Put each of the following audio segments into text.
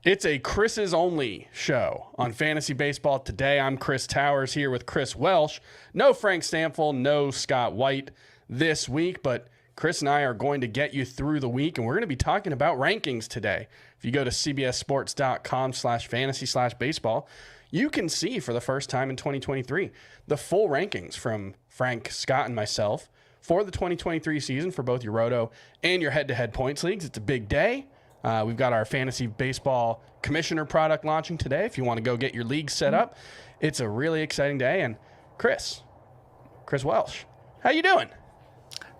It's a Chris's only show on Fantasy Baseball today. I'm Chris Towers here with Chris Welsh. No Frank Stanfield, no Scott White this week, but Chris and I are going to get you through the week, and we're going to be talking about rankings today. If you go to cbssports.com/fantasy/baseball, you can see for the first time in 2023 the full rankings from Frank, Scott, and myself for the 2023 season for both your Roto and your head-to-head points leagues. It's a big day. We've got our fantasy baseball commissioner product launching today. If you want to go get your league set up, it's a really exciting day. And Chris Welsh, how you doing?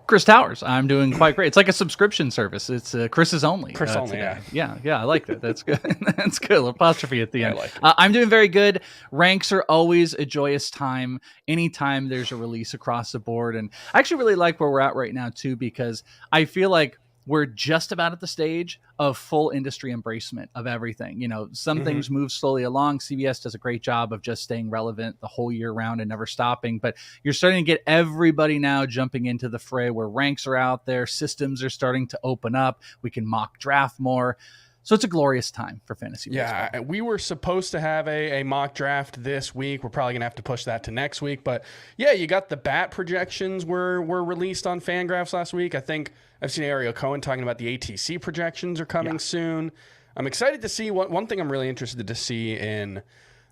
Chris Towers, I'm doing quite great. It's like a subscription service. It's Chris's only. Chris only, today. Yeah, I like that. That's good. That's good. Apostrophe at the end. Like I'm doing very good. Ranks are always a joyous time. Anytime there's a release across the board. And I actually really like where we're at right now, too, because I feel like we're just about at the stage of full industry embracement of everything. You know, some things move slowly along. CBS does a great job of just staying relevant the whole year round and never stopping. But you're starting to get everybody now jumping into the fray where ranks are out there. Systems are starting to open up. We can mock draft more. So it's a glorious time for fantasy baseball. Yeah, we were supposed to have a mock draft this week. We're probably going to have to push that to next week. But, yeah, you got the bat projections were released on Fangraphs last week. I think I've seen Ariel Cohen talking about the ATC projections are coming soon. I'm excited to see. One thing I'm really interested to see in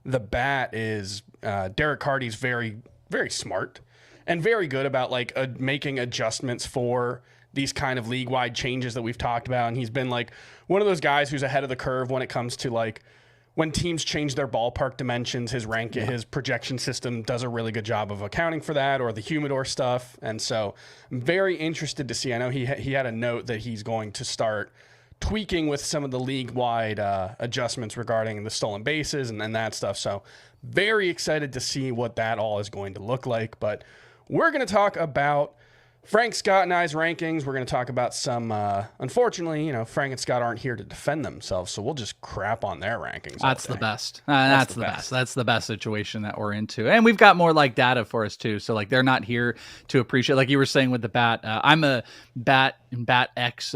the bat is Derek Hardy's very, very smart and very good about making adjustments for these kind of league-wide changes that we've talked about. And he's been like one of those guys who's ahead of the curve when it comes to like when teams change their ballpark dimensions. His his projection system does a really good job of accounting for that, or the humidor stuff. And so I'm very interested to see. I know he had a note that he's going to start tweaking with some of the league-wide adjustments regarding the stolen bases and that stuff. So very excited to see what that all is going to look like. But we're going to talk about Frank, Scott, and I's rankings. We're going to talk about some, unfortunately, Frank and Scott aren't here to defend themselves, so we'll just crap on their rankings. That's the best. That's the best. That's the best situation that we're into. And we've got more data for us too. So they're not here to appreciate, like you were saying with the bat. I'm a bat and bat X,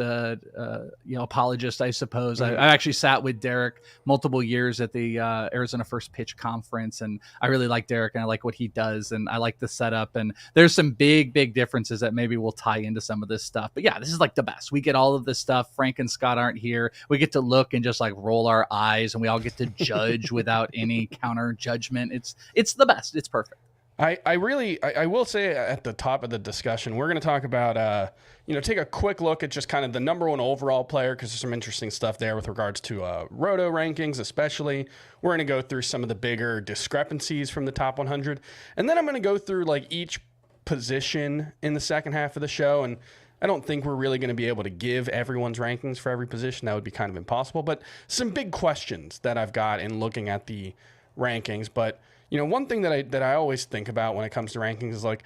apologist, I suppose. I actually sat with Derek multiple years at the Arizona First Pitch Conference, and I really like Derek and I like what he does, and I like the setup. And there's some big differences that maybe we'll tie into some of this stuff. But yeah, this is like the best. We get all of this stuff. Frank and Scott aren't here. We get to look and just roll our eyes, and we all get to judge without any counter judgment. It's the best. It's perfect. I will say at the top of the discussion, we're going to talk about, take a quick look at just kind of the number one overall player, because there's some interesting stuff there with regards to Roto rankings, especially. We're going to go through some of the bigger discrepancies from the top 100. And then I'm going to go through each position in the second half of the show. And I don't think we're really going to be able to give everyone's rankings for every position. That would be kind of impossible. But some big questions that I've got in looking at the rankings. But one thing that I always think about when it comes to rankings is I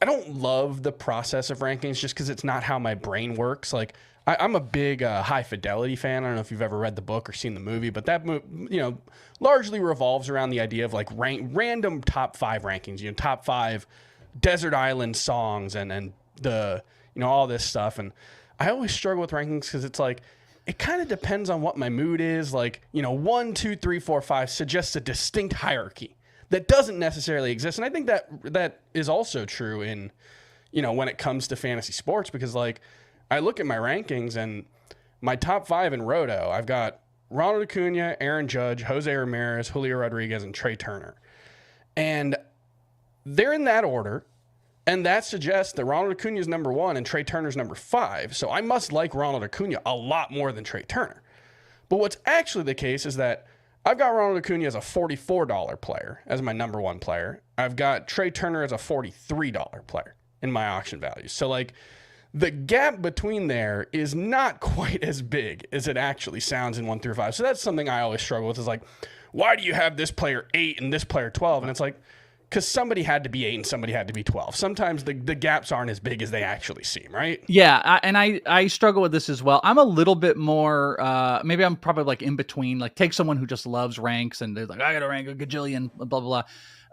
don't love the process of rankings just because it's not how my brain works. I'm a big High Fidelity fan. I don't know if you've ever read the book or seen the movie, but that largely revolves around the idea of random top 5 rankings. Top 5 desert island songs and the all this stuff. And I always struggle with rankings because it's it kind of depends on what my mood is. 1, 2, 3, 4, 5 suggests a distinct hierarchy that doesn't necessarily exist. And I think that is also true in, when it comes to fantasy sports, because I look at my rankings and my top 5 in Roto, I've got Ronald Acuña, Aaron Judge, Jose Ramirez, Julio Rodriguez, and Trea Turner. And they're in that order. And that suggests that Ronald Acuña is number 1 and Trea Turner's number 5. So I must like Ronald Acuña a lot more than Trea Turner. But what's actually the case is that I've got Ronald Acuña as a $44 player as my number 1 player. I've got Trea Turner as a $43 player in my auction value. So the gap between there is not quite as big as it actually sounds in 1 through 5. So that's something I always struggle with, is why do you have this player 8 and this player 12? And it's because somebody had to be 8 and somebody had to be 12. Sometimes the gaps aren't as big as they actually seem, right? Yeah, and I struggle with this as well. I'm a little bit more, maybe I'm probably in between. Take someone who just loves ranks and they're I got to rank a gajillion, blah, blah, blah.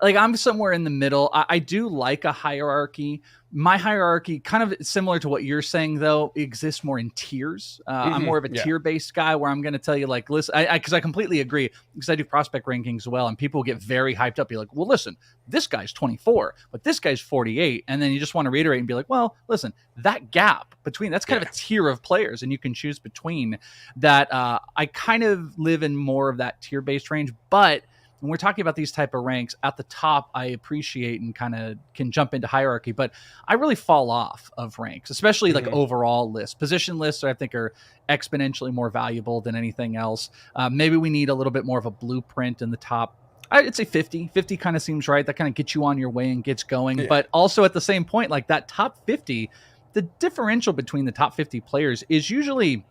I'm somewhere in the middle. I do like a hierarchy, My hierarchy, kind of similar to what you're saying, though, exists more in tiers. I'm more of a tier-based guy where I'm going to tell you, like, listen, because I completely agree, because I do prospect rankings as well, and people get very hyped up. You're like, well, listen, this guy's 24, but this guy's 48. And then you just want to reiterate and be like, well, listen, that gap between, that's kind of a tier of players, and you can choose between that. I kind of live in more of that tier-based range, but when we're talking about these type of ranks at the top, I appreciate and kind of can jump into hierarchy, but I really fall off of ranks, especially like overall lists. Position lists, I think, are exponentially more valuable than anything else. Maybe we need a little bit more of a blueprint in the top. I'd say 50 kind of seems right. That kind of gets you on your way and gets going. But also at the same point, like that top 50, the differential between the top 50 players is usually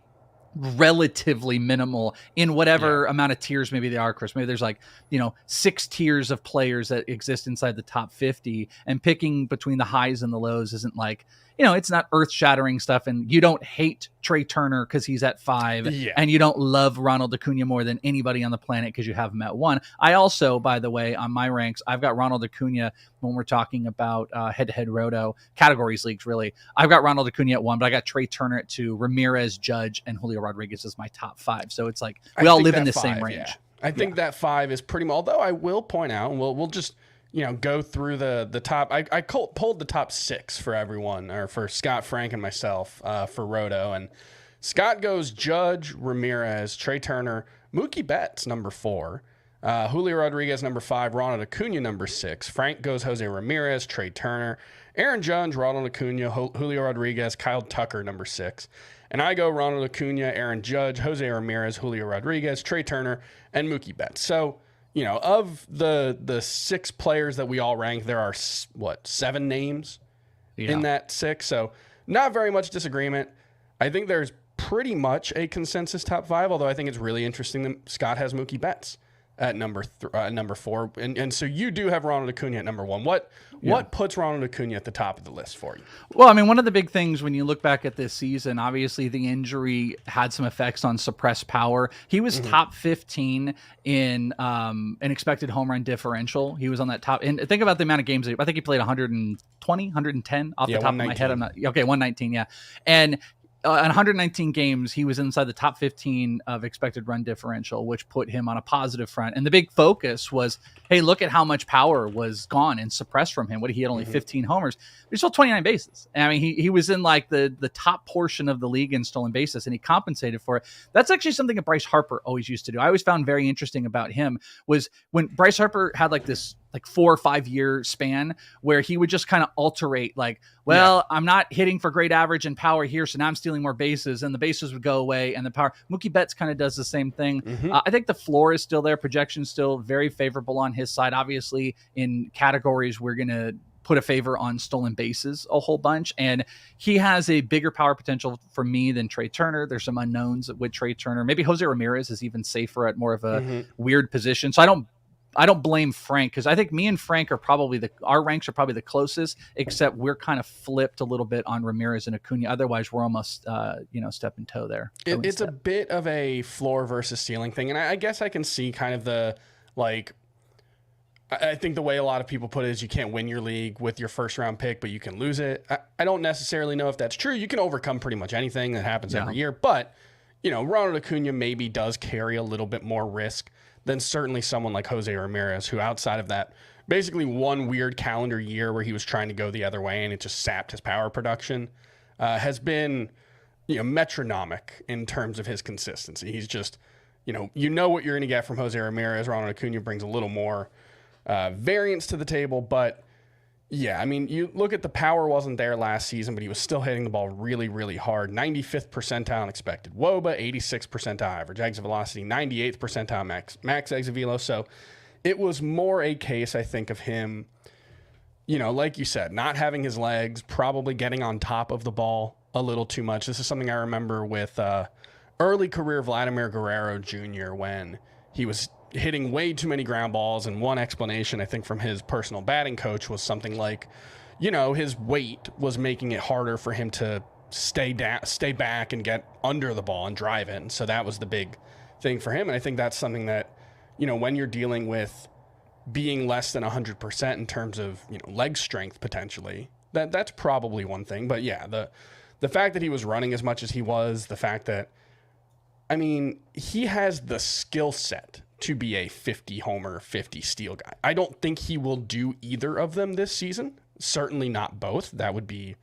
relatively minimal in whatever amount of tiers maybe they are, Chris. Maybe there's like, 6 tiers of players that exist inside the top 50, and picking between the highs and the lows isn't like, it's not earth-shattering stuff, and you don't hate Trea Turner because he's at 5, and you don't love Ronald Acuña more than anybody on the planet because you have him at 1. I also, by the way, on my ranks, I've got Ronald Acuña when we're talking about head-to-head Roto, categories leagues, really. I've got Ronald Acuña at 1, but I got Trea Turner at 2, Ramirez, Judge, and Julio Rodriguez as my top 5. So it's like we all live in the same range. Yeah. I think that 5 is pretty, although I will point out, and we'll just go through the top. I pulled the top 6 for everyone, or for Scott, Frank, and myself for Roto. And Scott goes Judge, Ramirez, Trea Turner, Mookie Betts, number 4, Julio Rodriguez, number 5, Ronald Acuña, number 6. Frank goes Jose Ramirez, Trea Turner, Aaron Judge, Ronald Acuña, Julio Rodriguez, Kyle Tucker, number 6. And I go Ronald Acuña, Aaron Judge, Jose Ramirez, Julio Rodriguez, Trea Turner, and Mookie Betts. So, of the 6 players that we all rank, there are, 7 names in that 6. So not very much disagreement. I think there's pretty much a consensus top 5, although I think it's really interesting that Scott has Mookie Betts at number 4. And so you do have Ronald Acuña at number 1. What puts Ronald Acuña at the top of the list for you? Well, I mean, one of the big things when you look back at this season, obviously the injury had some effects on suppressed power. He was top 15 in an expected home run differential. He was on that top. And think about the amount of games. I think he played 120, 110 off the top of my head. 119, yeah. And in 119 games, he was inside the top 15 of expected run differential, which put him on a positive front. And the big focus was, hey, look at how much power was gone and suppressed from him. What he had only 15 homers, but he stole 29 bases. I mean, he was in like the top portion of the league in stolen bases, and he compensated for it. That's actually something that Bryce Harper always used to do. I always found very interesting about him was when Bryce Harper had like this 4 or 5 year span where he would just kind of alterate, like, I'm not hitting for great average and power here, so now I'm stealing more bases, and the bases would go away, and the power. Mookie Betts kind of does the same thing. I think the floor is still there. Projection's still very favorable on his side. Obviously, in categories, we're going to put a favor on stolen bases a whole bunch, and he has a bigger power potential for me than Trea Turner. There's some unknowns with Trea Turner. Maybe Jose Ramirez is even safer at more of a weird position. So I don't blame Frank, because I think me and Frank are probably our ranks are probably the closest, except we're kind of flipped a little bit on Ramirez and Acuña. Otherwise, we're almost step and toe there. It's a bit of a floor versus ceiling thing, and I guess I can see kind of the I think the way a lot of people put it is you can't win your league with your first round pick, but you can lose it. I don't necessarily know if that's true. You can overcome pretty much anything that happens every year, but Ronald Acuña maybe does carry a little bit more risk than certainly someone like Jose Ramirez, who outside of that basically one weird calendar year where he was trying to go the other way and it just sapped his power production, has been metronomic in terms of his consistency. He's just, what you're going to get from Jose Ramirez. Ronald Acuña brings a little more variance to the table, but yeah, I mean, you look at the power wasn't there last season, but he was still hitting the ball really, really hard. 95th percentile in expected WOBA, 86th percentile average exit velocity, 98th percentile max exit velo. So it was more a case, I think, of him, like you said, not having his legs, probably getting on top of the ball a little too much. This is something I remember with early career Vladimir Guerrero Jr. when he was hitting way too many ground balls, and one explanation I think from his personal batting coach was something like, his weight was making it harder for him to stay back and get under the ball and drive it. And so that was the big thing for him. And I think that's something that, when you're dealing with being less than 100% in terms of, leg strength potentially, that's probably one thing. But yeah, the fact that he was running as much as he was, the fact that, I mean, he has the skill set to be a 50 homer, 50 steal guy. I don't think he will do either of them this season. Certainly not both. That would be...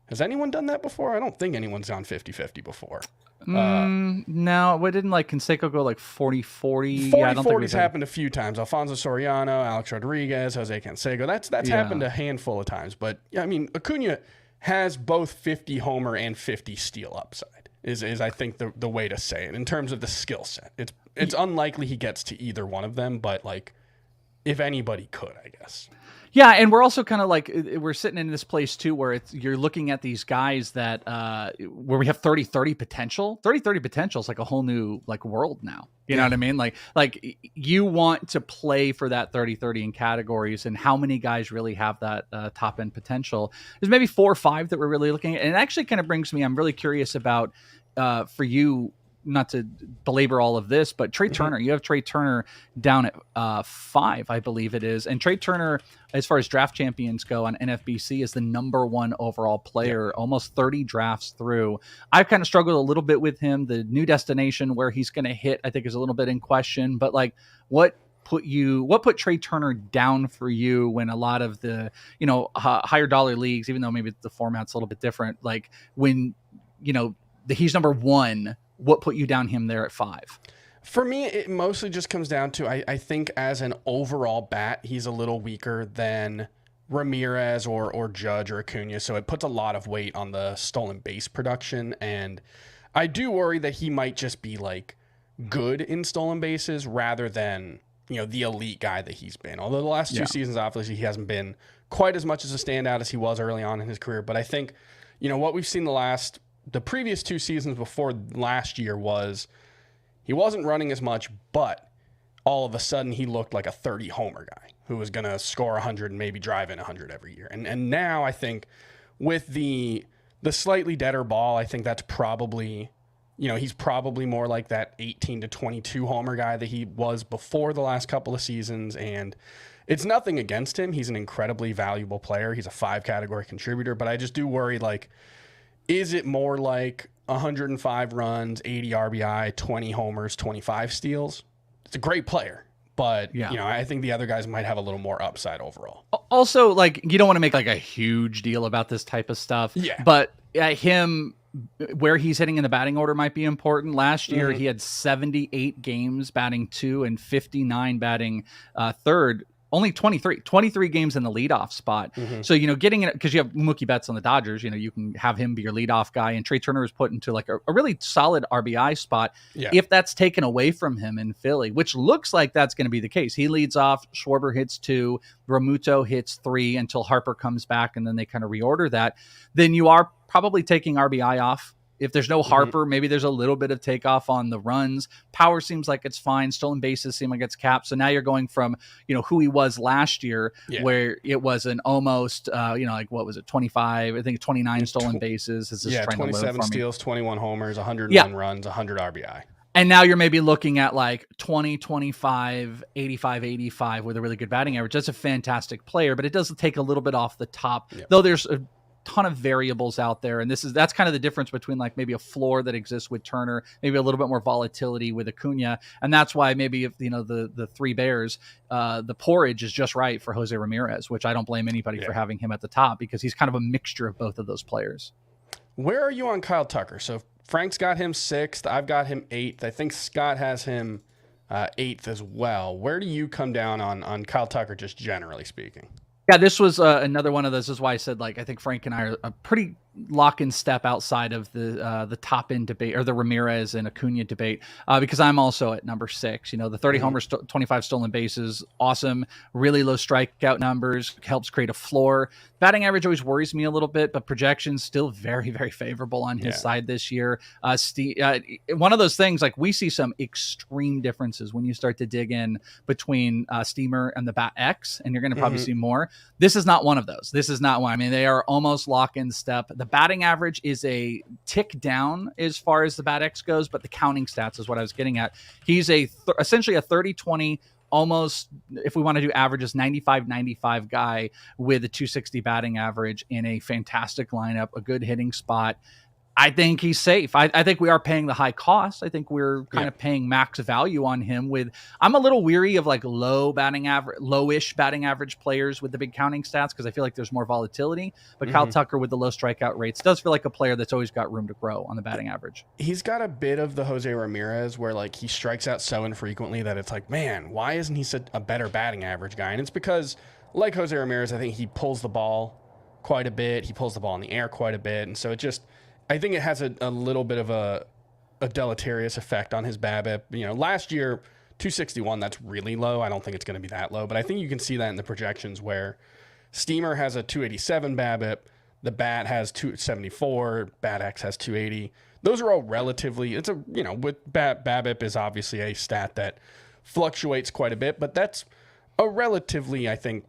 Has anyone done that before? I don't think anyone's gone 50-50 before. No, what didn't like Canseco go like 40-40? 40-40's happened a few times. Alfonso Soriano, Alex Rodriguez, Jose Canseco. That's happened a handful of times. But yeah, I mean, Acuña has both 50 homer and 50 steal upside. Is I think the way to say it in terms of the skill set. It's unlikely he gets to either one of them, but like if anybody could, I guess. Yeah, and we're also kind of like we're sitting in this place too where you're looking at these guys that where we have 30-30 potential. 30-30 potential is like a whole new like world now. You know what I mean? Like you want to play for that 30-30 in categories, and how many guys really have that top end potential? There's maybe 4 or 5 that we're really looking at, and it actually kind of brings me. I'm really curious about for you. Not to belabor all of this, but Trea Turner, you have Trea Turner down at 5, I believe it is. And Trea Turner, as far as draft champions go on NFBC, is the #1 overall player, almost 30 drafts through. I've kind of struggled a little bit with him. The new destination where he's going to hit, I think, is a little bit in question. But like, what put Trea Turner down for you when a lot of the, higher dollar leagues, even though maybe the format's a little bit different, like when, he's #1, what put you down him there at 5? For me, it mostly just comes down to, I think as an overall bat, he's a little weaker than Ramirez or Judge or Acuña. So it puts a lot of weight on the stolen base production. And I do worry that he might just be like good in stolen bases rather than, the elite guy that he's been. Although the last 2 seasons, obviously, he hasn't been quite as much as a standout as he was early on in his career. But I think, what we've seen the previous 2 seasons before last year was he wasn't running as much, but all of a sudden he looked like a 30 homer guy who was going to score 100 and maybe drive in 100 every year. And now I think with the slightly deader ball, I think that's probably, he's probably more like that 18 to 22 homer guy that he was before the last couple of seasons. And it's nothing against him. He's an incredibly valuable player. He's a 5 category contributor, but I just do worry, like, is it more like 105 runs, 80 RBI, 20 homers, 25 steals? It's a great player, but I think the other guys might have a little more upside overall. Also, like, you don't want to make like a huge deal about this type of stuff. Yeah. But him, where he's hitting in the batting order might be important. Last year, he had 78 games batting 2 and 59 batting 3rd. Only 23 games in the leadoff spot. So, getting it, because you have Mookie Betts on the Dodgers, you can have him be your leadoff guy. And Trea Turner is put into like a really solid RBI spot. Yeah. If that's taken away from him in Philly, which looks like that's going to be the case. He leads off, Schwarber hits 2, Realmuto hits 3 until Harper comes back, and then they kind of reorder that. Then you are probably taking RBI off. If there's no Harper, maybe there's a little bit of takeoff on the runs. Power seems like it's fine. Stolen bases seem like it's capped. So now you're going from, who he was last year, where it was an almost, like what was it, 25, I think 29 stolen bases. Is this 27 steals, 21 homers, 101 runs, 100 RBI. And now you're maybe looking at like 20, 25, 85, 85 with a really good batting average. That's a fantastic player, but it does take a little bit off the top, though there's a ton of variables out there, and that's kind of the difference between like maybe a floor that exists with Turner, maybe a little bit more volatility with Acuña, and that's why maybe if the 3 Bears, the porridge is just right for Jose Ramirez, which I don't blame anybody for having him at the top because he's kind of a mixture of both of those players. Where are you on Kyle Tucker? So Frank's got him 6th, I've got him 8th. I think Scott has him 8th as well. Where do you come down on Kyle Tucker, just generally speaking? Yeah, this was another one of those. This is why I said, like, I think Frank and I are a pretty lock and step outside of the top end debate or the Ramirez and Acuña debate, because I'm also at number 6. The 30 homers, 25 stolen bases, awesome. Really low strikeout numbers, helps create a floor. Batting average always worries me a little bit, but projections still very, very favorable on his side this year. One of those things, like, we see some extreme differences when you start to dig in between Steamer and the Bat X, and you're going to probably see more. This is not one of those. This is not one. I mean, they are almost lock in step. The batting average is a tick down as far as the Bat X goes, but the counting stats is what I was getting at. He's essentially a 30-20 almost, if we want to do averages, 95 guy with a 260 batting average in a fantastic lineup, a good hitting spot. I think he's safe. I think we are paying the high cost. I think we're kind of paying max value on him. I'm a little weary of like lowish batting average players with the big counting stats, because I feel like there's more volatility. But Kyle Tucker with the low strikeout rates does feel like a player that's always got room to grow on the batting average. He's got a bit of the Jose Ramirez where like he strikes out so infrequently that it's like, man, why isn't he a better batting average guy? And it's because, like Jose Ramirez, I think he pulls the ball quite a bit. He pulls the ball in the air quite a bit. And so I think it has a little bit of a deleterious effect on his BABIP. You know, last year, 261, that's really low. I don't think it's going to be that low, but I think you can see that in the projections where Steamer has a 287 BABIP, the Bat has 274, Bat X has 280. Those are all relatively, with BABIP is obviously a stat that fluctuates quite a bit, but that's a relatively, I think,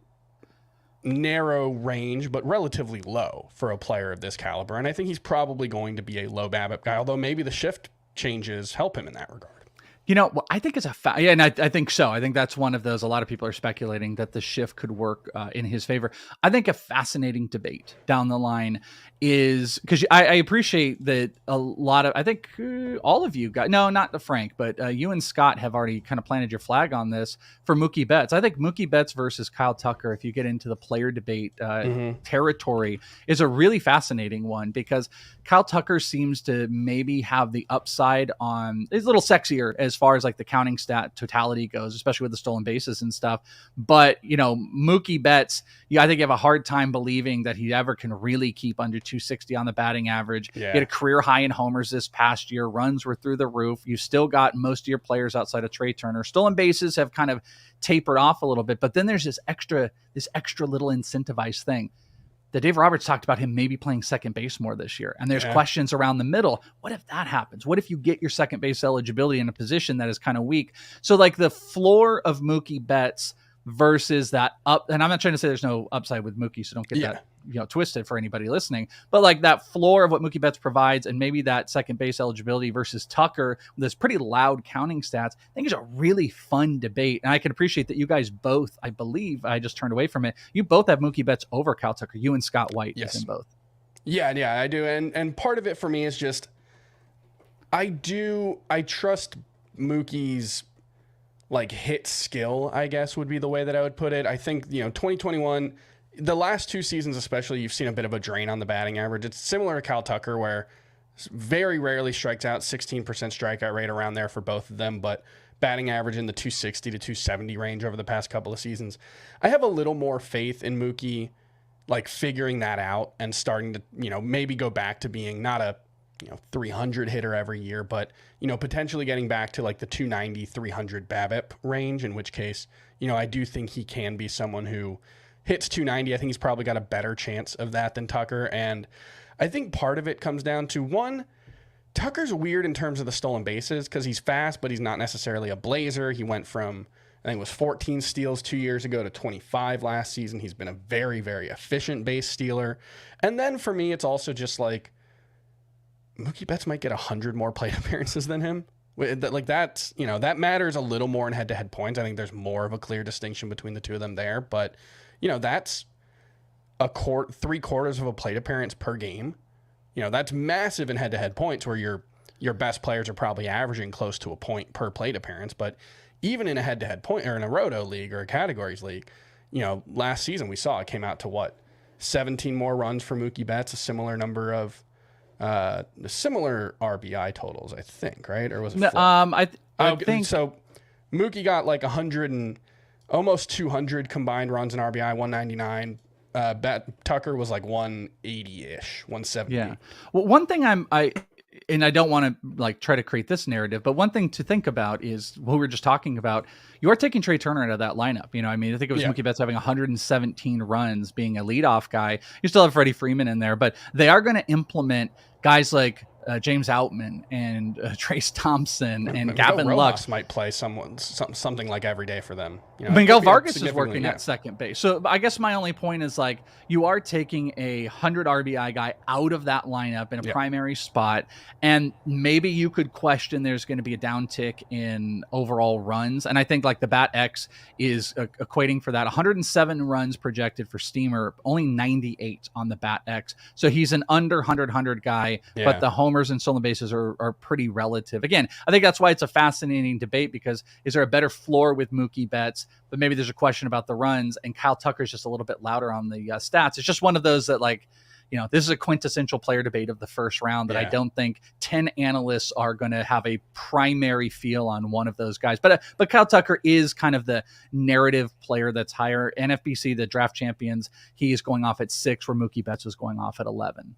narrow range, but relatively low for a player of this caliber. And I think he's probably going to be a low BABIP guy, although maybe the shift changes help him in that regard. I think it's and I think so. I think that's one of those. A lot of people are speculating that the shift could work in his favor. I think a fascinating debate down the line is, because I appreciate that a lot of, I think all of you guys, no, not Frank, but you and Scott have already kind of planted your flag on this for Mookie Betts. I think Mookie Betts versus Kyle Tucker, if you get into the player debate territory, is a really fascinating one, because Kyle Tucker seems to maybe have the upside on, is a little sexier as far as like the counting stat totality goes, especially with the stolen bases and stuff. But, Mookie Betts, I think you have a hard time believing that he ever can really keep under 260 on the batting average. Yeah. He had a career high in homers this past year. Runs were through the roof. You still got most of your players outside of Trea Turner. Stolen bases have kind of tapered off a little bit, but then there's this extra little incentivized thing. That Dave Roberts talked about him maybe playing second base more this year. And there's questions around the middle. What if that happens? What if you get your second base eligibility in a position that is kind of weak? So like the floor of Mookie Betts versus that up, and I'm not trying to say there's no upside with Mookie, so don't get that twisted for anybody listening, but like that floor of what Mookie Betts provides, and maybe that second base eligibility versus Tucker with this pretty loud counting stats, I think is a really fun debate. And I can appreciate that you guys both, I believe, I just turned away from it, you both have Mookie Betts over Kyle Tucker, you and Scott White. Yes. In both. Yeah, I do. And part of it for me is just, I trust Mookie's like hit skill, I guess would be the way that I would put it. I think, 2021, the last two seasons especially, you've seen a bit of a drain on the batting average. It's similar to Kyle Tucker, where very rarely strikes out, 16% strikeout rate around there for both of them, but batting average in the 260 to 270 range over the past couple of seasons. I have a little more faith in Mookie, like figuring that out and starting to, maybe go back to being not a 300 hitter every year, but, potentially getting back to like the 290, 300 BABIP range, in which case, I do think he can be someone who hits 290. I think he's probably got a better chance of that than Tucker. And I think part of it comes down to, one, Tucker's weird in terms of the stolen bases because he's fast, but he's not necessarily a blazer. He went from, I think it was 14 steals 2 years ago to 25 last season. He's been a very, very efficient base stealer. And then for me, it's also just like, Mookie Betts might get 100 more plate appearances than him. Like that's, that matters a little more in head-to-head points. I think there's more of a clear distinction between the two of them there, but that's three-quarters of a plate appearance per game. That's massive in head-to-head points where your best players are probably averaging close to a point per plate appearance. But even in a head-to-head point, or in a Roto league or a categories league, last season we saw it came out to 17 more runs for Mookie Betts, a similar number of similar RBI totals, I think, right? Or was it? I think so. Mookie got like 100 and almost 200 combined runs in RBI, 199. Tucker was like 180-ish, 170. Yeah. Well, one thing and I don't want to like try to create this narrative, but one thing to think about is what we were just talking about. You are taking Trea Turner out of that lineup. I think it was Mookie Betts having 117 runs, being a leadoff guy. You still have Freddie Freeman in there, but they are going to implement guys like James Outman and Trace Thompson and Miguel Gavin Rojas Lux might play something like every day for them. Miguel Vargas is working at second base. So I guess my only point is like you are taking a 100 RBI guy out of that lineup in a primary spot, and maybe you could question there's going to be a downtick in overall runs. And I think like the Bat X is equating for that. 107 runs projected for Steamer, only 98 on the Bat X. So he's an under 100 guy, but the homers and stolen bases are pretty relative. Again, I think that's why it's a fascinating debate, because is there a better floor with Mookie Betts? But maybe there's a question about the runs, and Kyle Tucker's just a little bit louder on the stats. It's just one of those that, like, this is a quintessential player debate of the first round that I don't think 10 analysts are going to have a primary feel on one of those guys. But Kyle Tucker is kind of the narrative player that's higher. NFBC, the draft champions, he is going off at 6, where Mookie Betts is going off at 11.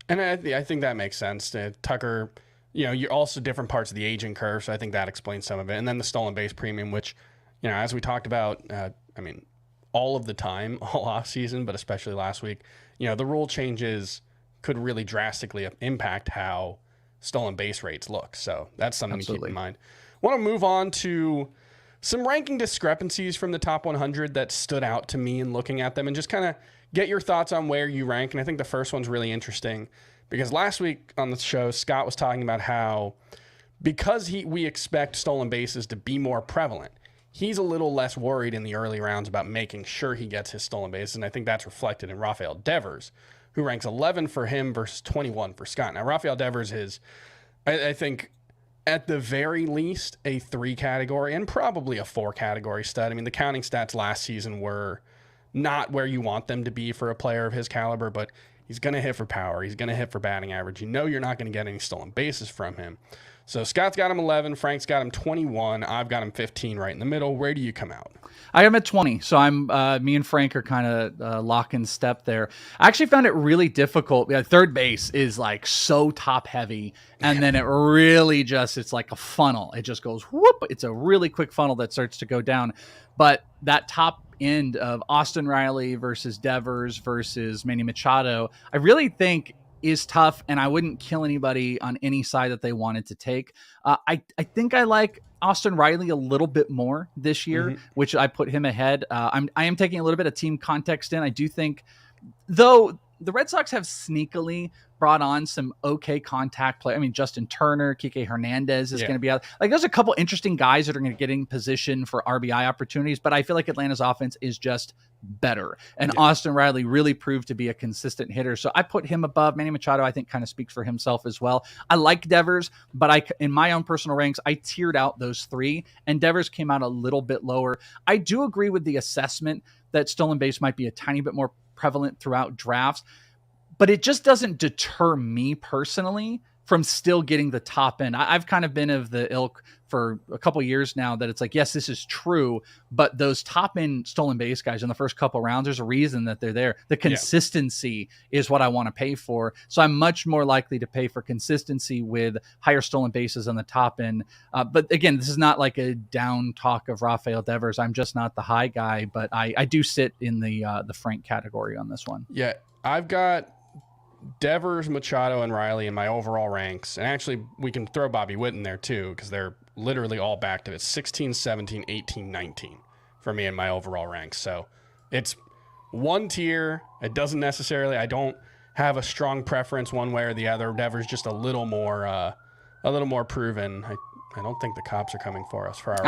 And I think that makes sense. Tucker, you're also different parts of the aging curve, so I think that explains some of it. And then the stolen base premium, which, as we talked about, all of the time, all off season, but especially last week, the rule changes could really drastically impact how stolen base rates look. So that's something to keep in mind. I want to move on to some ranking discrepancies from the top 100 that stood out to me in looking at them, and just kind of get your thoughts on where you rank. And I think the first one's really interesting because last week on the show, Scott was talking about how because we expect stolen bases to be more prevalent, he's a little less worried in the early rounds about making sure he gets his stolen bases. And I think that's reflected in Rafael Devers, who ranks 11 for him versus 21 for Scott. Now, Rafael Devers is, I think, at the very least, a 3 category and probably a 4 category stud. I mean, the counting stats last season were not where you want them to be for a player of his caliber, but he's going to hit for power. He's going to hit for batting average. You're not going to get any stolen bases from him. So Scott's got him 11, Frank's got him 21, I've got him 15 right in the middle. Where do you come out? I am at 20, so I'm me and Frank are kind of lock in step there. I actually found it really difficult. Third base is like so top heavy, and then it really it's like a funnel. It just goes whoop. It's a really quick funnel that starts to go down. But that top end of Austin Riley versus Devers versus Manny Machado, I really think is tough, and I wouldn't kill anybody on any side that they wanted to take. I think I like Austin Riley a little bit more this year, which I put him ahead. I am taking a little bit of team context in. I do think, though, the Red Sox have sneakily brought on some okay contact play. I mean, Justin Turner, Kike Hernandez is going to be out. Like, there's a couple interesting guys that are going to get in position for RBI opportunities, but I feel like Atlanta's offense is just better. And Austin Riley really proved to be a consistent hitter. So I put him above. Manny Machado, I think, kind of speaks for himself as well. I like Devers, but in my own personal ranks, I tiered out those 3, and Devers came out a little bit lower. I do agree with the assessment that stolen base might be a tiny bit more prevalent throughout drafts, but it just doesn't deter me personally from still getting the top end. I've kind of been of the ilk for a couple of years now that it's like, yes, this is true, but those top end stolen base guys in the first couple of rounds, there's a reason that they're there. The consistency is what I want to pay for. So I'm much more likely to pay for consistency with higher stolen bases on the top end. But again, this is not like a down talk of Rafael Devers. I'm just not the high guy, but I do sit in the Frank category on this one. Yeah, I've got Devers, Machado, and Riley in my overall ranks. And actually, we can throw Bobby Witt in there too, because they're literally all back to it. 16, 17, 18, 19 for me in my overall ranks. So it's one tier. It doesn't necessarily, I don't have a strong preference one way or the other. Devers just a little more proven. I don't think the cops are coming for us for our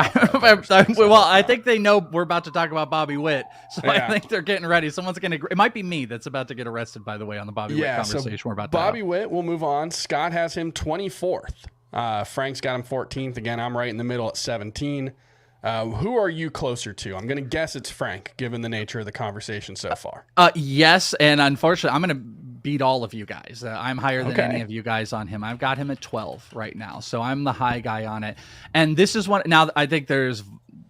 well, I think they know we're about to talk about Bobby Witt, so I think they're getting ready. Someone's going to. It might be me that's about to get arrested, by the way, on the Bobby Witt conversation we're about to have. Bobby Witt, we'll move on. Scott has him 24th. Frank's got him 14th. Again, I'm right in the middle at 17. Who are you closer to? I'm going to guess it's Frank, given the nature of the conversation so far. Yes, and unfortunately, I'm going to beat all of you guys. I'm higher than any of you guys on him. I've got him at 12 right now, so I'm the high guy on it. And this is one. Now, I think there's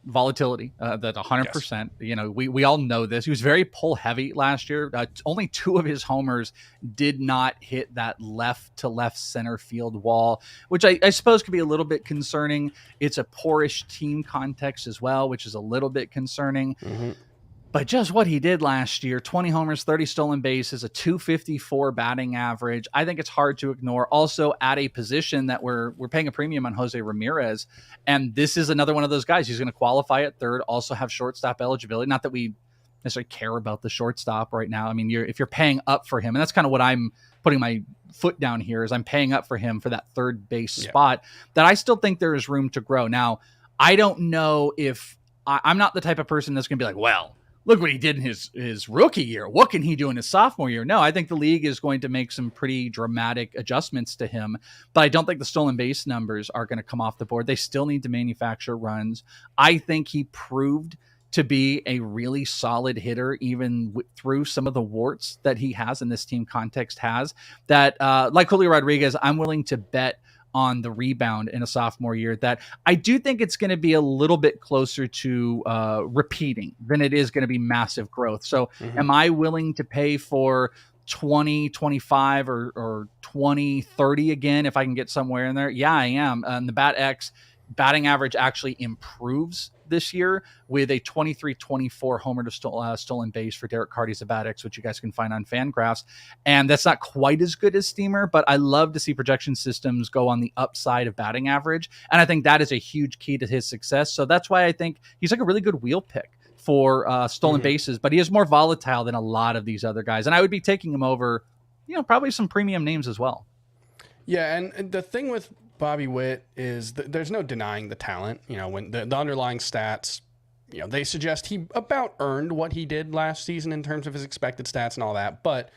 volatility that 100%. Yes. We all know this. He was very pull heavy last year. Only 2 of his homers did not hit that left to left center field wall, which I suppose could be a little bit concerning. It's a poorish team context as well, which is a little bit concerning. But just what he did last year, 20 homers, 30 stolen bases, a 254 batting average, I think it's hard to ignore. Also at a position that we're paying a premium on Jose Ramirez. And this is another one of those guys. He's going to qualify at third, also have shortstop eligibility. Not that we necessarily care about the shortstop right now. I mean, if you're paying up for him, and that's kind of what I'm putting my foot down here, is I'm paying up for him for that third base spot, that I still think there is room to grow. Now, I don't know if I'm not the type of person that's going to be like, well, look what he did in his rookie year. What can he do in his sophomore year? No, I think the league is going to make some pretty dramatic adjustments to him, but I don't think the stolen base numbers are going to come off the board. They still need to manufacture runs. I think he proved to be a really solid hitter, even through some of the warts that he has in this team context has, that like Julio Rodriguez, I'm willing to bet on the rebound in a sophomore year, that I do think it's going to be a little bit closer to repeating than it is going to be massive growth. So am I willing to pay for 20, 25 or 20, 30 again if I can get somewhere in there? Yeah, I am. And the batting average actually improves this year with a 23-24 homer to stolen base for Derek Carty's BATX, which you guys can find on Fangraphs. And that's not quite as good as Steamer, but I love to see projection systems go on the upside of batting average. And I think that is a huge key to his success. So that's why I think he's like a really good wheel pick for stolen bases, but he is more volatile than a lot of these other guys. And I would be taking him over, probably some premium names as well. Yeah. And the thing with Bobby Witt is there's no denying the talent. When the underlying stats, they suggest he about earned what he did last season in terms of his expected stats and all that, but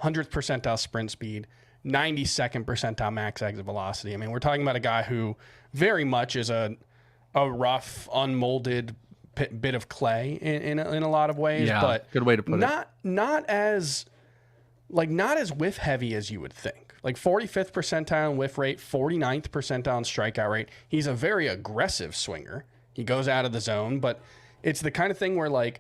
100th percentile sprint speed, 92nd percentile max exit velocity. I mean, we're talking about a guy who very much is a rough, unmolded bit of clay in a lot of ways. Yeah, but good way to put it. Not as whiff heavy as you would think. Like 45th percentile in whiff rate, 49th percentile in strikeout rate. He's a very aggressive swinger. He goes out of the zone, but it's the kind of thing where like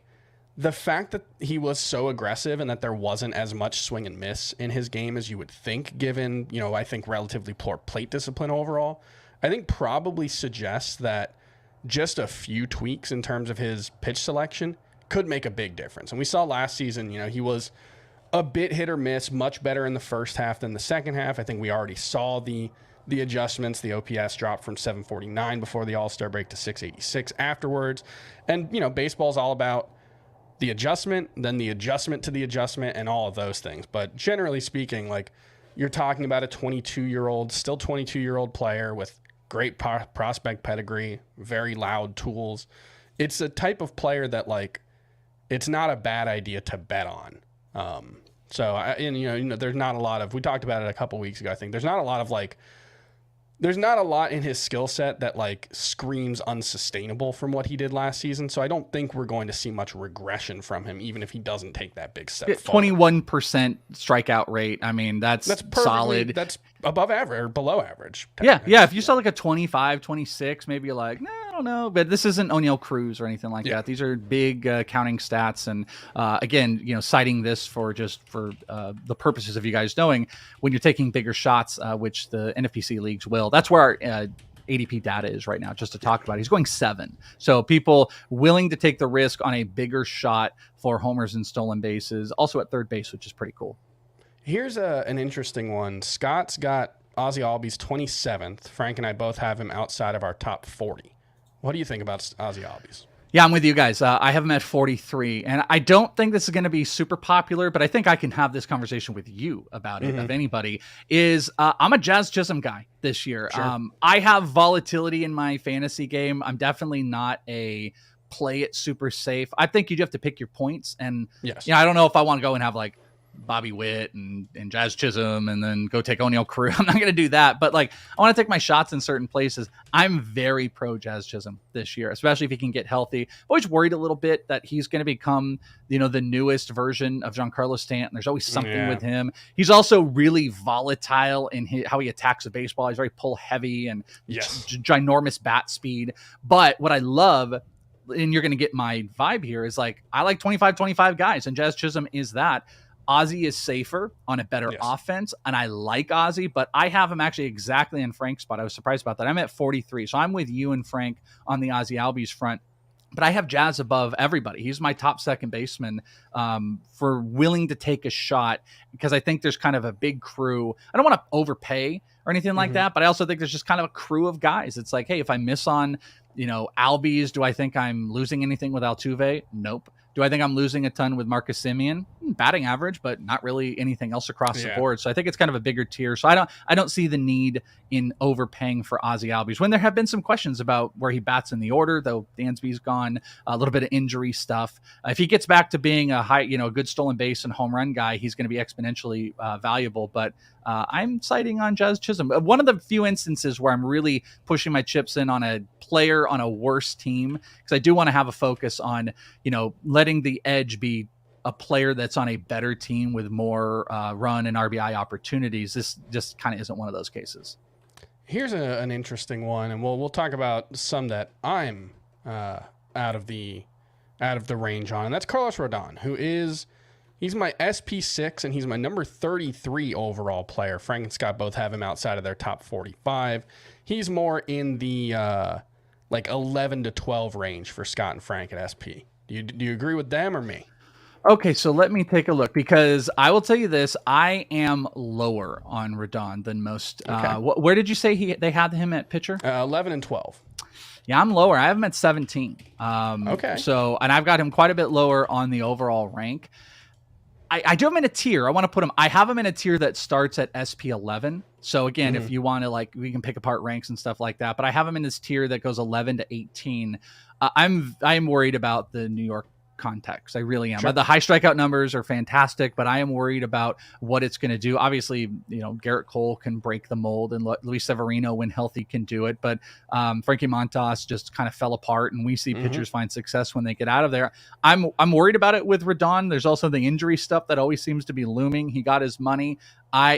the fact that he was so aggressive and that there wasn't as much swing and miss in his game as you would think, given, I think relatively poor plate discipline overall, I think probably suggests that just a few tweaks in terms of his pitch selection could make a big difference. And we saw last season, he was a bit hit or miss, much better in the first half than the second half. I think we already saw the adjustments. The OPS dropped from 749 before the All-Star break to 686 afterwards. And, baseball's all about the adjustment, then the adjustment to the adjustment, and all of those things. But generally speaking, like, you're talking about a 22-year-old player with great prospect pedigree, very loud tools. It's a type of player that, like, it's not a bad idea to bet on. There's not a lot of, we talked about it a couple weeks ago, I think there's not a lot in his skill set that like screams unsustainable from what he did last season. So I don't think we're going to see much regression from him, even if he doesn't take that big step forward. 21% strikeout rate. I mean, that's solid. That's above average or below average. Yeah. If you saw like a 25, 26, maybe you're like, nah, I don't know. But this isn't O'Neal Cruz or anything like that. These are big counting stats. And again, citing this for the purposes of you guys knowing, when you're taking bigger shots, which the NFPC leagues will, that's where our ADP data is right now, just to talk about it. He's going 7. So people willing to take the risk on a bigger shot for homers and stolen bases, also at third base, which is pretty cool. Here's an interesting one. Scott's got Ozzie Albies 27th. Frank and I both have him outside of our top 40. What do you think about Ozzie Albies? Yeah, I'm with you guys. I have him at 43, and I don't think this is going to be super popular, but I think I can have this conversation with you about it, if anybody, is I'm a Jazz Chisholm guy this year. Sure. I have volatility in my fantasy game. I'm definitely not a play it super safe. I think you do have to pick your points, and I don't know if I want to go and have like Bobby Witt and Jazz Chisholm and then go take O'Neal Cruz. I'm not going to do that, but like I want to take my shots in certain places. I'm very pro Jazz Chisholm this year, especially if he can get healthy. I'm always worried a little bit that he's going to become, the newest version of Giancarlo Stanton. There's always something with him. He's also really volatile in how he attacks the baseball. He's very pull heavy and ginormous bat speed. But what I love, and you're going to get my vibe here, is like, I like 25-25 guys, and Jazz Chisholm is that. Ozzie is safer on a better offense, and I like Ozzie, but I have him actually exactly in Frank's spot. I was surprised about that. I'm at 43, so I'm with you and Frank on the Ozzie Albies front. but I have Jazz above everybody. He's my top second baseman for willing to take a shot, because I think there's kind of a big crew. I don't want to overpay or anything like that, but I also think there's just kind of a crew of guys. It's like, hey, if I miss on, Albies, do I think I'm losing anything with Altuve? Nope. Do I think I'm losing a ton with Marcus Semien? Batting average, but not really anything else across the board. So I think it's kind of a bigger tier. So I don't see the need in overpaying for Ozzie Albies, when there have been some questions about where he bats in the order, though Dansby's gone, a little bit of injury stuff. If he gets back to being a high, good stolen base and home run guy, he's going to be exponentially valuable. But I'm citing on Jazz Chisholm. One of the few instances where I'm really pushing my chips in on a player on a worse team, because I do want to have a focus on, letting the edge be a player that's on a better team with more run and RBI opportunities. This just kind of isn't one of those cases. Here's an interesting one, and we'll talk about some that I'm out of the range on, and that's Carlos Rodón, he's my SP6 and he's my number 33 overall player. Frank and Scott both have him outside of their top 45. He's more in the 11 to 12 range for Scott and Frank at SP. Do you agree with them or me? Okay, so let me take a look, because I will tell you this: I am lower on Rodón than most. Okay. Where did you say they had him at pitcher? 11 and 12. Yeah, I'm lower. I have him at 17. Okay. So, and I've got him quite a bit lower on the overall rank. I do have him in a tier. I want to put him. I have him in a tier that starts at SP 11. So again, if you want to we can pick apart ranks and stuff like that. But I have him in this tier that goes 11 to 18. I'm worried about the New York context. I really am. Sure. The high strikeout numbers are fantastic, but I am worried about what it's going to do. Obviously, Garrett Cole can break the mold, and Luis Severino, when healthy, can do it. But Frankie Montas just kind of fell apart, and we see pitchers find success when they get out of there. I'm worried about it with Rodón. There's also the injury stuff that always seems to be looming. He got his money.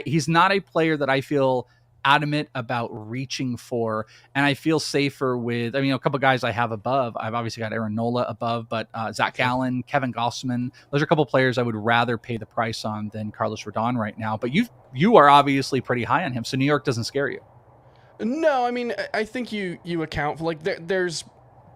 He's not a player that I feel adamant about reaching for, and I feel safer with, a couple guys I have above. I've obviously got Aaron Nola above, but Zach Gallen, Kevin Gossman, those are a couple players I would rather pay the price on than Carlos Rodón right now. But you are obviously pretty high on him, so New York doesn't scare you. No, I think you account for there's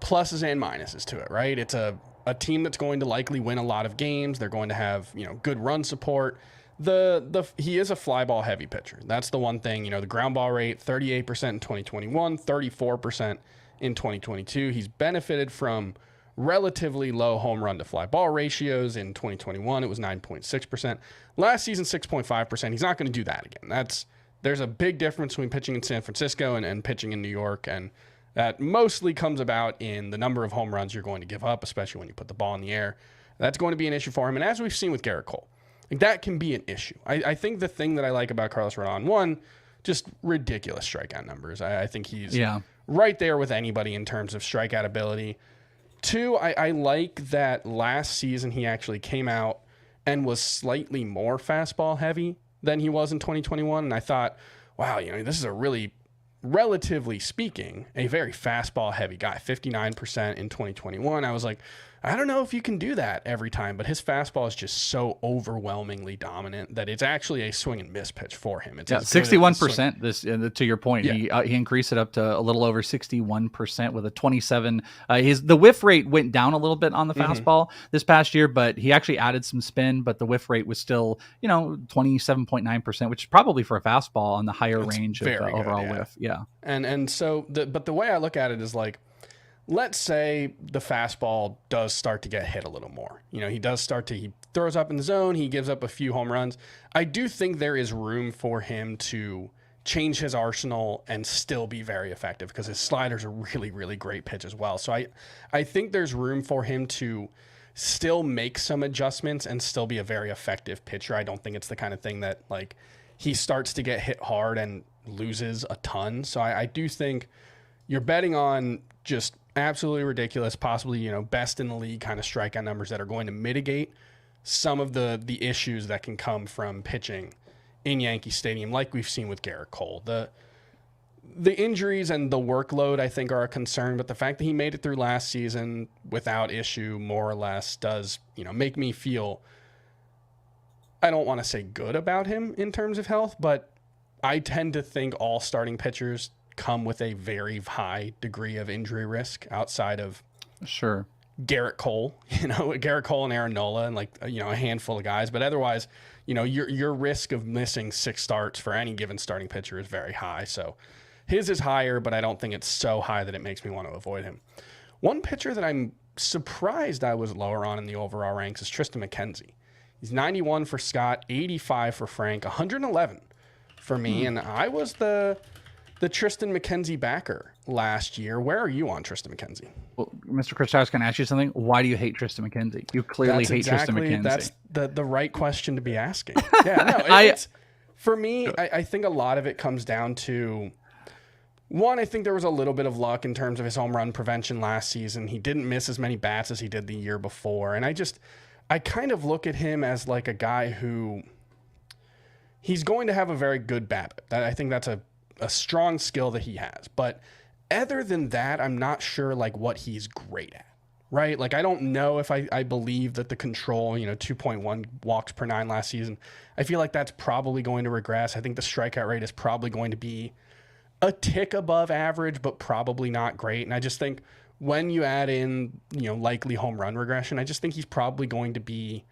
pluses and minuses to it, right? It's a team that's going to likely win a lot of games. They're going to have good run support. He is a fly ball heavy pitcher. That's the one thing. The ground ball rate 38% in 2021, 34% in 2022. He's benefited from relatively low home run to fly ball ratios. In 2021, it was 9.6%. Last season, 6.5%. He's not going to do that again. There's a big difference between pitching in San Francisco and pitching in New York, and that mostly comes about in the number of home runs you're going to give up, especially when you put the ball in the air. That's going to be an issue for him, and as we've seen with Garrett Cole, that can be an issue. I think the thing that I like about Carlos Rodón, one, just ridiculous strikeout numbers. I think he's right there with anybody in terms of strikeout ability. Two, I like that last season he actually came out and was slightly more fastball heavy than he was in 2021. And I thought, wow, this is a really, relatively speaking, a very fastball heavy guy, 59% in 2021. I was like, I don't know if you can do that every time, but his fastball is just so overwhelmingly dominant that it's actually a swing and miss pitch for him. It's 61%. This, to your point, he increased it up to a little over 61% with a 27. The whiff rate went down a little bit on the fastball this past year, but he actually added some spin. But the whiff rate was still 27.9%, which is probably for a fastball on the higher range of overall whiff. Yeah, and so but the way I look at it is let's say the fastball does start to get hit a little more. He throws up in the zone, he gives up a few home runs. I do think there is room for him to change his arsenal and still be very effective, because his slider's a really, really great pitch as well. So I think there's room for him to still make some adjustments and still be a very effective pitcher. I don't think it's the kind of thing that he starts to get hit hard and loses a ton. So I do think you're betting on just absolutely ridiculous, possibly, best in the league kind of strikeout numbers that are going to mitigate some of the issues that can come from pitching in Yankee Stadium, like we've seen with Garrett Cole. The injuries and the workload, I think, are a concern, but the fact that he made it through last season without issue, more or less, does, make me feel, I don't want to say good about him in terms of health, but I tend to think all starting pitchers come with a very high degree of injury risk outside of Sure. Garrett Cole, Garrett Cole and Aaron Nola and like, a handful of guys. But otherwise, your risk of missing 6 starts for any given starting pitcher is very high. So his is higher, but I don't think it's so high that it makes me want to avoid him. One pitcher that I'm surprised I was lower on in the overall ranks is Triston McKenzie. He's 91 for Scott, 85 for Frank, 111 for me. And I was the Triston McKenzie backer last year. Where are you on Triston McKenzie? Well, Mr. Chris, I was going to ask you something. Why do you hate Triston McKenzie? You clearly hate Triston McKenzie. That's the right question to be asking. Yeah, no, it's for me, I think a lot of it comes down to, one, I think there was a little bit of luck in terms of his home run prevention last season. He didn't miss as many bats as he did the year before. And I kind of look at him as like a guy who he's going to have a very good BABIP. I think that's a strong skill that he has. But other than that, I'm not sure like what he's great at, right? Like, I don't know if I believe that the control, 2.1 walks per 9 last season. I feel like that's probably going to regress. I think the strikeout rate is probably going to be a tick above average, but probably not great. And I just think when you add in, likely home run regression, I just think he's probably going to be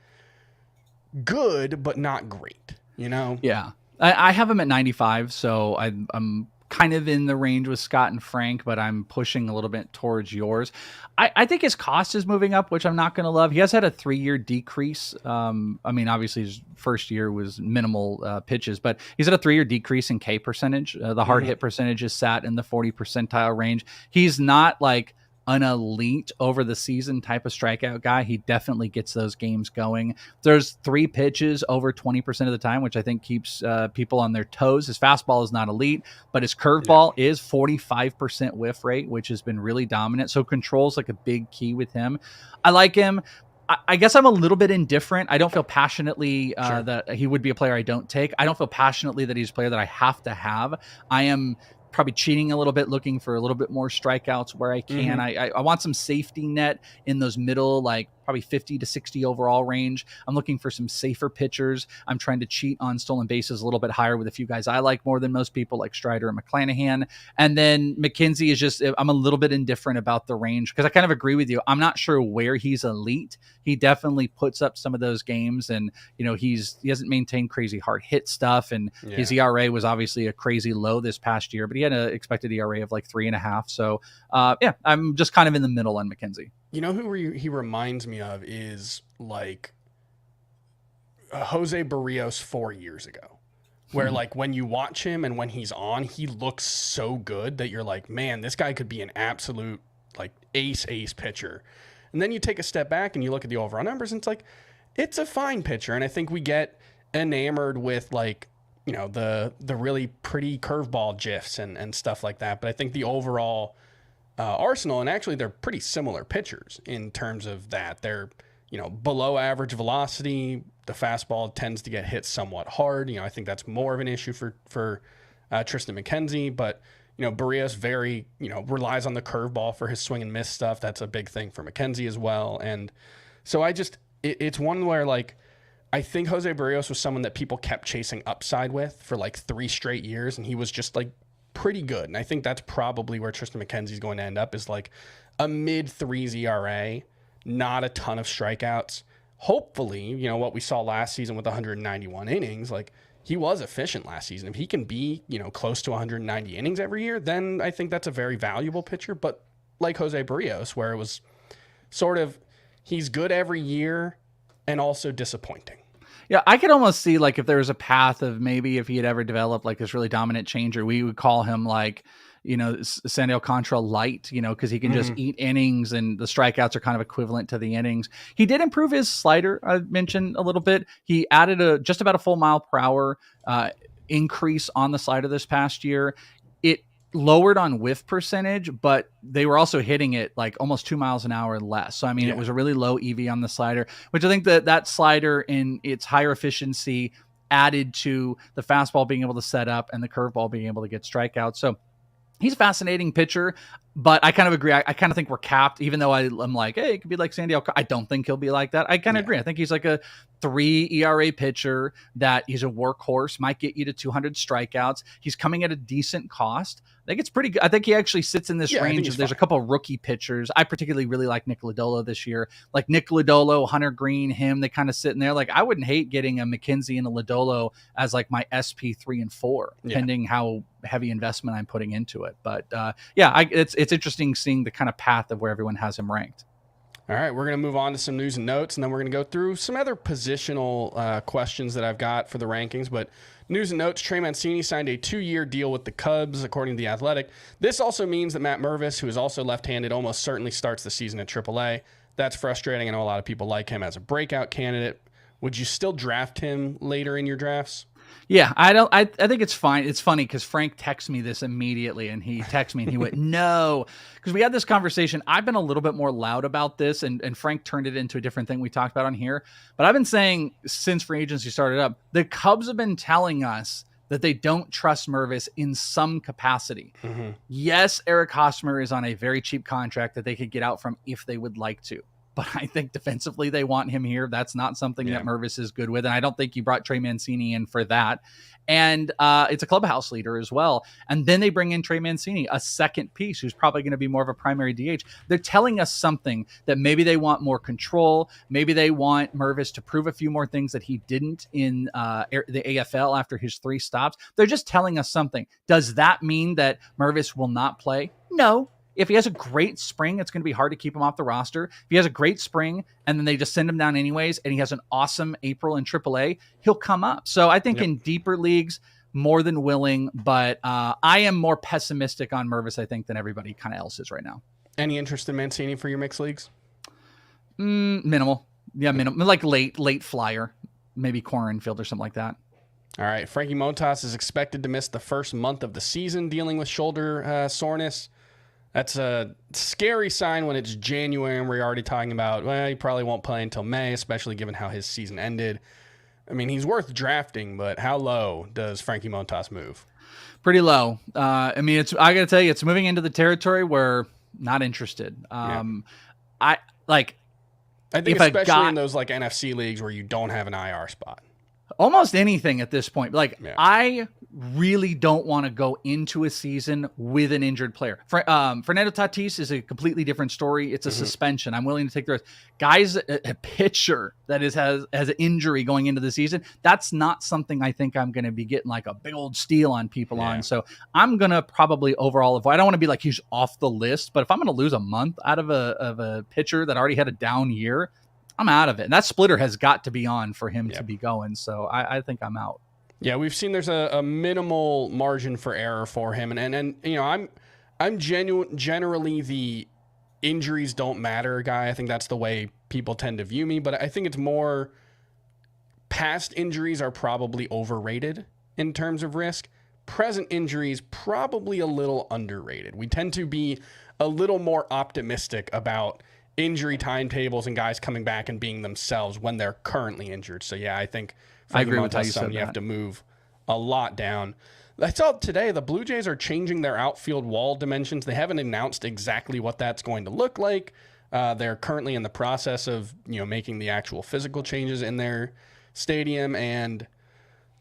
good, but not great, Yeah. I have him at 95, so I'm kind of in the range with Scott and Frank, but I'm pushing a little bit towards yours. I think his cost is moving up, which I'm not going to love. He has had a 3-year decrease. Obviously his first year was minimal pitches, but he's had a 3-year decrease in K percentage. The hard hit percentage is sat in the 40 percentile range. He's not like an elite over the season type of strikeout guy. He definitely gets those games going. There's 3 pitches over 20% of the time, which I think keeps people on their toes. His fastball is not elite, but his curveball is 45% whiff rate, which has been really dominant. So control's like a big key with him. I like him. I guess I'm a little bit indifferent. I don't feel passionately that he would be a player I don't take. I don't feel passionately that he's a player that I have to have. I am probably cheating a little bit, looking for a little bit more strikeouts where I can. I want some safety net in those middle, like probably 50 to 60 overall range. I'm looking for some safer pitchers. I'm trying to cheat on stolen bases a little bit higher with a few guys I like more than most people, like Strider and McClanahan. And then McKenzie is just, I'm a little bit indifferent about the range because I kind of agree with you. I'm not sure where he's elite. He definitely puts up some of those games, and he hasn't maintained crazy hard hit stuff, and his ERA was obviously a crazy low this past year, but he had an expected ERA of like 3.5. So I'm just kind of in the middle on McKenzie. Who he reminds me of is like Jose Barrios 4 years ago, where like when you watch him and when he's on, he looks so good that you're like, man, this guy could be an absolute like ace pitcher. And then you take a step back and you look at the overall numbers and it's like, it's a fine pitcher. And I think we get enamored with like, the really pretty curveball GIFs and stuff like that. But I think the overall arsenal, and actually they're pretty similar pitchers in terms of that. They're, below average velocity. The fastball tends to get hit somewhat hard. I think that's more of an issue for Triston McKenzie, but Barrios very, relies on the curveball for his swing and miss stuff. That's a big thing for McKenzie as well. And so it's one where like, I think Jose Barrios was someone that people kept chasing upside with for like 3 straight years. And he was just like pretty good. And I think that's probably where Triston McKenzie is going to end up, is like a mid-3s ERA, not a ton of strikeouts. Hopefully, what we saw last season with 191 innings, like he was efficient last season. If he can be, close to 190 innings every year, then I think that's a very valuable pitcher. But like Jose Barrios, where it was sort of, he's good every year and also disappointing. Yeah, I could almost see like if there was a path of maybe if he had ever developed like this really dominant changer, we would call him like, Sandy Alcantara light, because he can just eat innings and the strikeouts are kind of equivalent to the innings. He did improve his slider, I mentioned a little bit. He added just about a full mile per hour increase on the slider this past year. It lowered on whiff percentage, but they were also hitting it like almost 2 miles an hour less. So, it was a really low EV on the slider, which I think that slider in its higher efficiency added to the fastball being able to set up and the curveball being able to get strikeouts. So he's a fascinating pitcher. But I kind of agree. I kind of think we're capped, even though I'm like, hey, it could be like Sandy Alcantara. I don't think he'll be like that. I kind of agree. I think he's like a 3 ERA pitcher that he's a workhorse, might get you to 200 strikeouts. He's coming at a decent cost. I think it's pretty good. I think he actually sits in this range. There's a couple of rookie pitchers. I particularly really like Nick Lodolo this year. Like Nick Lodolo, Hunter Green, him, they kind of sit in there. Like I wouldn't hate getting a McKenzie and a Lodolo as like my SP 3 and 4, depending how heavy investment I'm putting into it. But it's interesting seeing the kind of path of where everyone has him ranked. All right, we're going to move on to some news and notes, and then we're going to go through some other positional questions that I've got for the rankings. But news and notes, Trey Mancini signed a 2-year deal with the Cubs, according to The Athletic. This also means that Matt Mervis, who is also left-handed, almost certainly starts the season at AAA. That's frustrating. I know a lot of people like him as a breakout candidate. Would you still draft him later in your drafts? Yeah, I think it's fine. It's funny because Frank texted me this immediately, and he texted me and he went, no, because we had this conversation. I've been a little bit more loud about this, and Frank turned it into a different thing we talked about on here. But I've been saying since free agency started up, the Cubs have been telling us that they don't trust Mervis in some capacity. Mm-hmm. Yes, Eric Hosmer is on a very cheap contract that they could get out from if they would like to. But I think defensively they want him here. That's not something that Mervis is good with. And I don't think you brought Trey Mancini in for that. And it's a clubhouse leader as well. And then they bring in Trey Mancini, a second piece who's probably going to be more of a primary DH. They're telling us something that maybe they want more control. Maybe they want Mervis to prove a few more things that he didn't in the AFL after his 3 stops. They're just telling us something. Does that mean that Mervis will not play? No. If he has a great spring, it's going to be hard to keep him off the roster. If he has a great spring and then they just send him down anyways, and he has an awesome April in AAA, he'll come up. So I think in deeper leagues, more than willing, but I am more pessimistic on Mervis, I think, than everybody kind of else is right now. Any interest in Mancini for your mixed leagues? Minimal. Yeah, minimal. Like late flyer, maybe corner infield or something like that. All right. Frankie Montas is expected to miss the first month of the season dealing with shoulder soreness. That's a scary sign when it's January and we're already talking about, well, he probably won't play until May, especially given how his season ended. I mean, he's worth drafting, but how low does Frankie Montas move? Pretty low. I got to tell you, it's moving into the territory where not interested. I think especially in those like NFC leagues where you don't have an IR spot. Almost anything at this point. I really don't want to go into a season with an injured player. Fernando Tatís is a completely different story. It's a suspension. I'm willing to take the risk. Guys, a pitcher that has an injury going into the season, that's not something I think I'm going to be getting like a big old steal on people on. So I'm going to probably overall avoid. I don't want to be like he's off the list, but if I'm going to lose a month out of a pitcher that already had a down year, I'm out of it. And that splitter has got to be on for him to be going. So I think I'm out. Yeah, we've seen there's a minimal margin for error for him. And you know, I'm generally the injuries don't matter guy. I think that's the way people tend to view me. But I think it's more past injuries are probably overrated in terms of risk. Present injuries probably a little underrated. We tend to be a little more optimistic about injury timetables and guys coming back and being themselves when they're currently injured. So yeah, I think I agree with how you said that. You have to move a lot down. I saw today the Blue Jays are changing their outfield wall dimensions. They haven't announced exactly what that's going to look like. They're currently in the process of making the actual physical changes in their stadium, and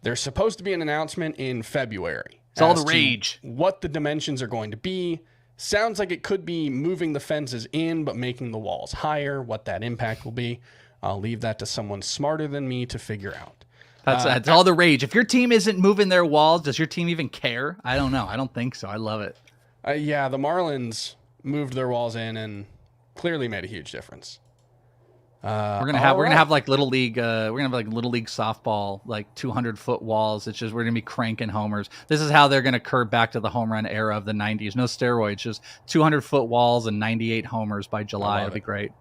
there's supposed to be an announcement in February. It's all the rage. What the dimensions are going to be. Sounds like it could be moving the fences in, but making the walls higher. What that impact will be, I'll leave that to someone smarter than me to figure out. That's all the rage. If your team isn't moving their walls, does your team even care? I don't know. I don't think so. I love it. Yeah, the Marlins moved their walls in and clearly made a huge difference. We're gonna have like little league. We're gonna have like little league softball, like 200-foot walls. It's just we're gonna be cranking homers. This is how they're gonna curve back to the home run era of the '90s. No steroids, just 200-foot walls and 98 homers by July. It'll be great.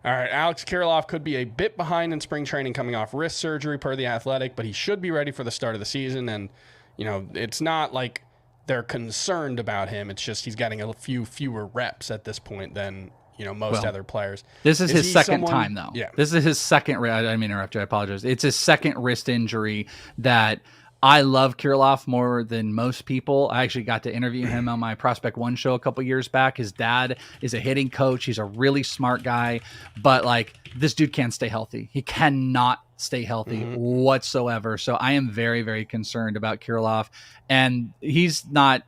All right, Alex Kirilloff could be a bit behind in spring training, coming off wrist surgery per The Athletic, but he should be ready for the start of the season. And it's not like they're concerned about him. It's just he's getting a few fewer reps at this point than most other players. This is his second time, though. Yeah. This is his second. I didn't mean to interrupt you. I apologize. It's his second wrist injury that I love Kirilloff more than most people. I actually got to interview him on my Prospect One show a couple years back. His dad is a hitting coach. He's a really smart guy, but like this dude can't stay healthy. He cannot stay healthy whatsoever. So I am very, very concerned about Kirilloff, and he's not.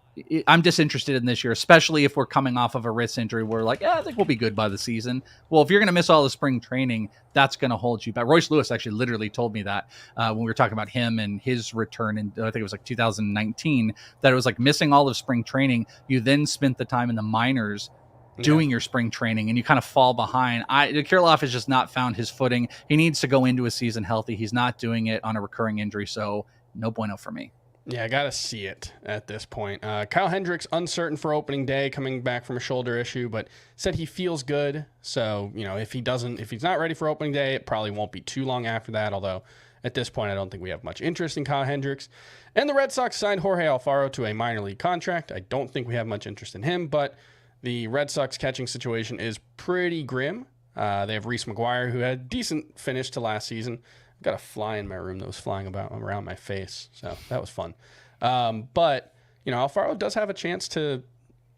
I'm disinterested in this year, especially if we're coming off of a wrist injury. We're like, I think we'll be good by the season. Well, if you're going to miss all the spring training, that's going to hold you back. Royce Lewis actually literally told me that when we were talking about him and his return in, I think it was like 2019, that it was like missing all of spring training. You then spent the time in the minors doing your spring training, and you kind of fall behind. Kirilloff has just not found his footing. He needs to go into a season healthy. He's not doing it on a recurring injury, so no bueno for me. Yeah, I got to see it at this point. Kyle Hendricks, uncertain for opening day, coming back from a shoulder issue, but said he feels good. So, if he's not ready for opening day, it probably won't be too long after that. Although at this point, I don't think we have much interest in Kyle Hendricks. And the Red Sox signed Jorge Alfaro to a minor league contract. I don't think we have much interest in him, but the Red Sox catching situation is pretty grim. They have Reese McGuire, who had a decent finish to last season. Got a fly in my room that was flying about around my face, so that was fun. But Alfaro does have a chance to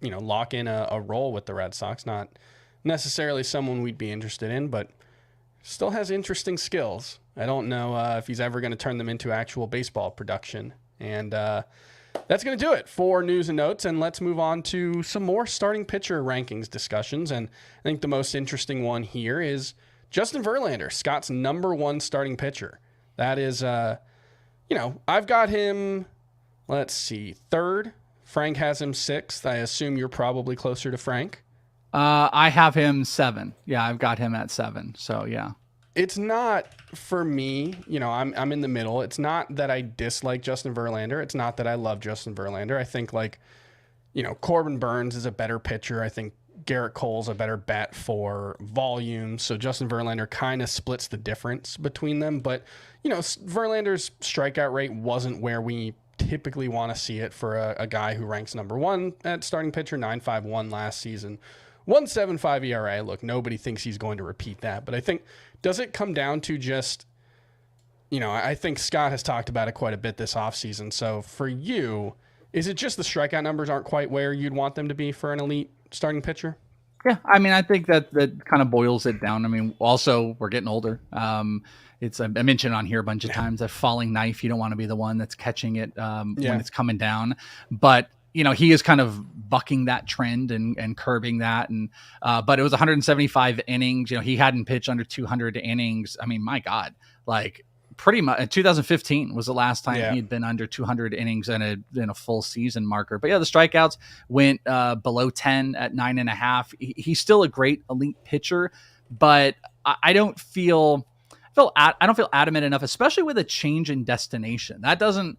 lock in a role with the Red Sox. Not necessarily someone we'd be interested in, but still has interesting skills. I don't know if he's ever going to turn them into actual baseball production. And that's going to do it for news and notes, and let's move on to some more starting pitcher rankings discussions. And I think the most interesting one here is Justin Verlander, Scott's number one starting pitcher. That is, I've got him, let's see, third. Frank has him sixth. I assume you're probably closer to Frank. I have him 7. Yeah, I've got him at 7. So, yeah. It's not, for me, I'm in the middle. It's not that I dislike Justin Verlander. It's not that I love Justin Verlander. I think, Corbin Burns is a better pitcher. I think Garrett Cole's a better bat for volume. So Justin Verlander kind of splits the difference between them. But, Verlander's strikeout rate wasn't where we typically want to see it for a guy who ranks number one at starting pitcher, 9.51 last season, 1.75 ERA. Look, nobody thinks he's going to repeat that. But I think, does it come down to just, I think Scott has talked about it quite a bit this offseason. So for you, is it just the strikeout numbers aren't quite where you'd want them to be for an elite starting pitcher? Yeah, I mean, I think that kind of boils it down. I mean, also we're getting older. I mentioned on here a bunch of times that falling knife, you don't want to be the one that's catching it when it's coming down. But he is kind of bucking that trend and curbing that. And but it was 175 innings. He hadn't pitched under 200 innings. I mean, my God, pretty much 2015 was the last time he'd been under 200 innings in a full season marker. But the strikeouts went below 10 at 9.5. He's still a great elite pitcher, but I don't feel adamant enough, especially with a change in destination. That doesn't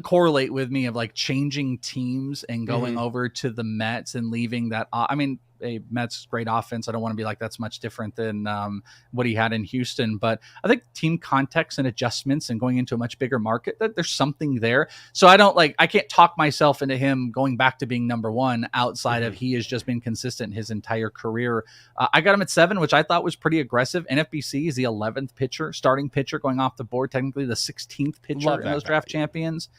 correlate with me of changing teams and going over to the Mets and leaving that. A Mets great offense. I don't want to be that's much different than what he had in Houston, but I think team context and adjustments and going into a much bigger market, that there's something there. So I can't talk myself into him going back to being number one outside of he has just been consistent his entire career. I got him at 7, which I thought was pretty aggressive. NFBC is the 11th starting pitcher going off the board, technically the 16th pitcher in those draft champions.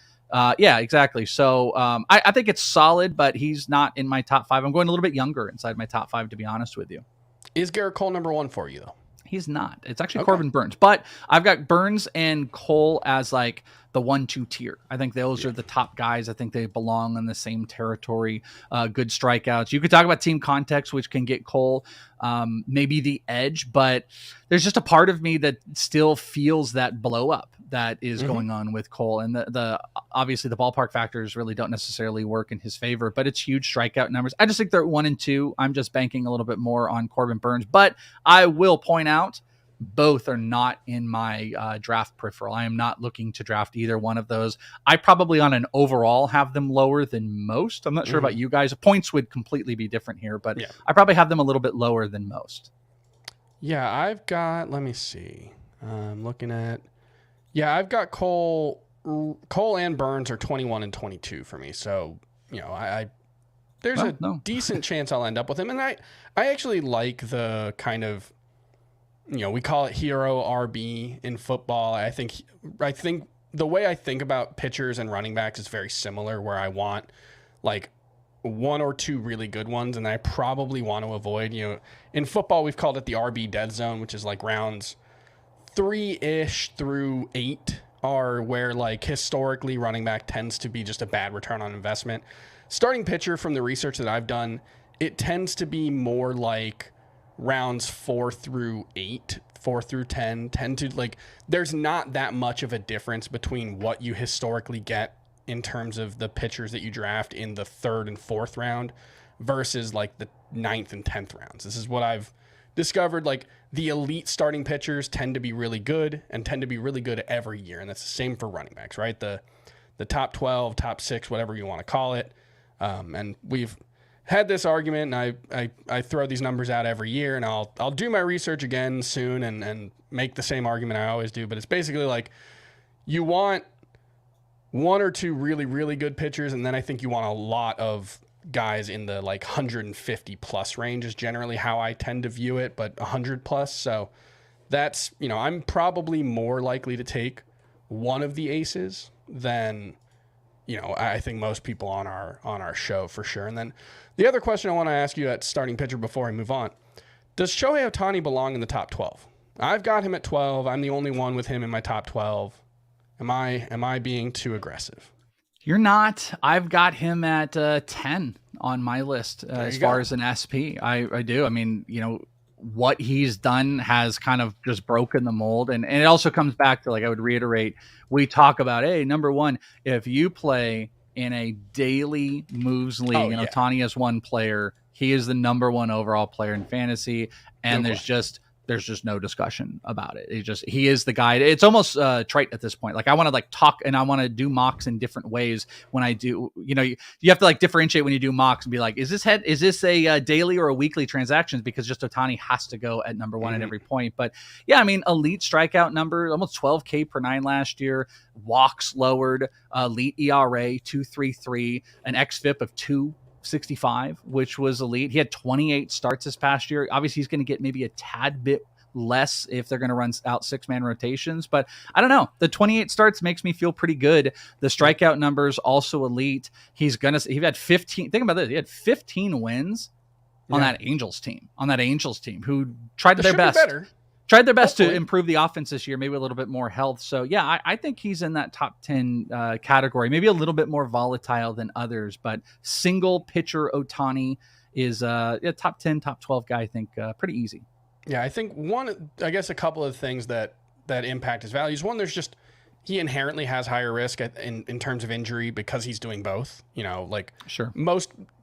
Yeah, exactly. So I think it's solid, but he's not in my top 5. I'm going a little bit younger inside my top 5, to be honest with you. Is Garrett Cole number 1 for you, though? He's not. It's actually Corbin Burns, but I've got Burns and Cole as the 1-2 tier. I think those are the top guys. I think they belong in the same territory. Good strikeouts. You could talk about team context, which can get Cole maybe the edge, but there's just a part of me that still feels that blow up that is going on with Cole. And the obviously the ballpark factors really don't necessarily work in his favor, but it's huge strikeout numbers. I just think they're 1 and 2. I'm just banking a little bit more on Corbin Burns, but I will point out both are not in my draft peripheral. I am not looking to draft either one of those. I probably on an overall have them lower than most. I'm not sure about you guys. Points would completely be different here, but I probably have them a little bit lower than most. Yeah, I've got, let me see. I'm looking at, I've got Cole and Burns are 21 and 22 for me. So, there's a decent chance I'll end up with him. And I actually like the kind of, we call it hero RB in football. I think the way I think about pitchers and running backs is very similar, where I want like one or two really good ones, and I probably want to avoid, in football, we've called it the RB dead zone, which is like rounds 3-ish through 8 are where like historically running back tends to be just a bad return on investment. Starting pitcher, from the research that I've done, it tends to be more like rounds 4 through 8, 4 through 10 tend to like, there's not that much of a difference between what you historically get in terms of the pitchers that you draft in the 3rd and 4th round versus like the 9th and 10th rounds. This is what I've discovered. Like, the elite starting pitchers tend to be really good and tend to be really good every year. And that's the same for running backs, right? The top 12, top 6, whatever you want to call it. And we've had this argument, and I throw these numbers out every year, and I'll do my research again soon and make the same argument I always do. But it's basically like, you want one or two really, really good pitchers, and then I think you want a lot of guys in the like 150 plus range is generally how I tend to view it, but 100 plus. So that's, I'm probably more likely to take one of the aces than, I think most people on our show for sure. And then the other question I want to ask you at starting pitcher before I move on, does Shohei Ohtani belong in the top 12? I've got him at 12. I'm the only one with him in my top 12. Am I being too aggressive? You're not. I've got him at 10 on my list as far as an SP. I do. I mean, what he's done has kind of just broken the mold. And it also comes back to, like, I would reiterate, we talk about, hey, number one, if you play in a daily moves league and Ohtani is one player, he is the number 1 overall player in fantasy. And there's just no discussion about it. He is the guy. It's almost trite at this point. Like, I want to talk and I want to do mocks in different ways when I do, you have to differentiate when you do mocks and be like, is this a daily or a weekly transactions? Because just Ohtani has to go at number 1 at every point. But yeah, I mean, elite strikeout number, almost 12K per 9 last year, walks lowered, elite ERA 2.33, an xFIP of 2.65, which was elite. He had 28 starts this past year. Obviously, he's going to get maybe a tad bit less if they're going to run out 6-man rotations, but I don't know. The 28 starts makes me feel pretty good. The strikeout numbers also elite. He had 15. Think about this. He had 15 wins on that Angels team. Who tried their best. Tried their best to improve the offense this year, maybe a little bit more health. So, yeah, I think he's in that top 10 category, maybe a little bit more volatile than others, but single pitcher Ohtani is top 10, top 12 guy, I think, pretty easy. Yeah, I think a couple of things that impact his values. One, he inherently has higher risk in terms of injury because he's doing both. Sure.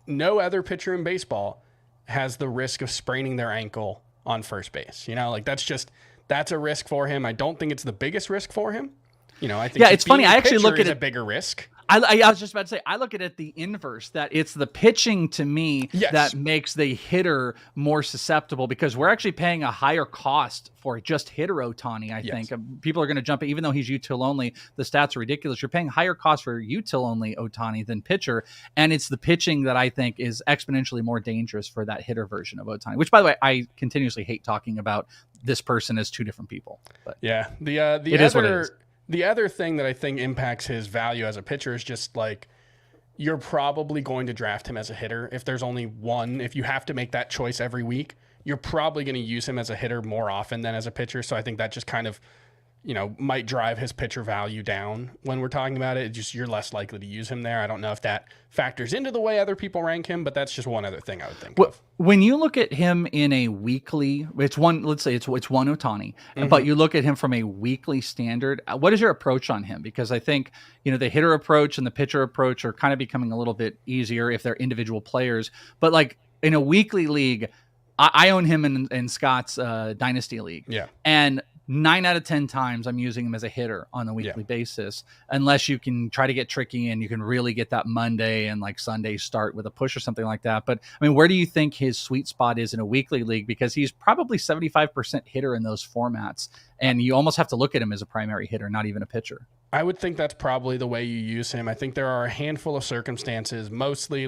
No other pitcher in baseball has the risk of spraining their ankle on first base. That's a risk for him. I don't think it's the biggest risk for him. I think it's funny. I actually look at a bigger risk. I was just about to say, I look at it the inverse, that it's the pitching to me that makes the hitter more susceptible, because we're actually paying a higher cost for just hitter Ohtani. I think people are going to jump in, even though he's util only. The stats are ridiculous. You're paying higher cost for util only Ohtani than pitcher. And it's the pitching that I think is exponentially more dangerous for that hitter version of Ohtani, which, by the way, I continuously hate talking about this person as two different people. But yeah, the other thing that I think impacts his value as a pitcher is just you're probably going to draft him as a hitter. If there's only one, if you have to make that choice every week, you're probably going to use him as a hitter more often than as a pitcher. So I think that just kind of, might drive his pitcher value down when we're talking about it. You're less likely to use him there. I don't know if that factors into the way other people rank him, but that's just one other thing I would think of. When you look at him in a weekly, let's say it's one Ohtani, but you look at him from a weekly standard, what is your approach on him? Because I think, the hitter approach and the pitcher approach are kind of becoming a little bit easier if they're individual players, but in a weekly league, I own him in Scott's Dynasty League. Yeah. And 9 out of 10 times I'm using him as a hitter on a weekly basis, unless you can try to get tricky and you can really get that Monday and Sunday start with a push or something like that. But I mean, where do you think his sweet spot is in a weekly league? Because he's probably 75% hitter in those formats, and you almost have to look at him as a primary hitter, not even a pitcher. I would think that's probably the way you use him. I think there are a handful of circumstances, mostly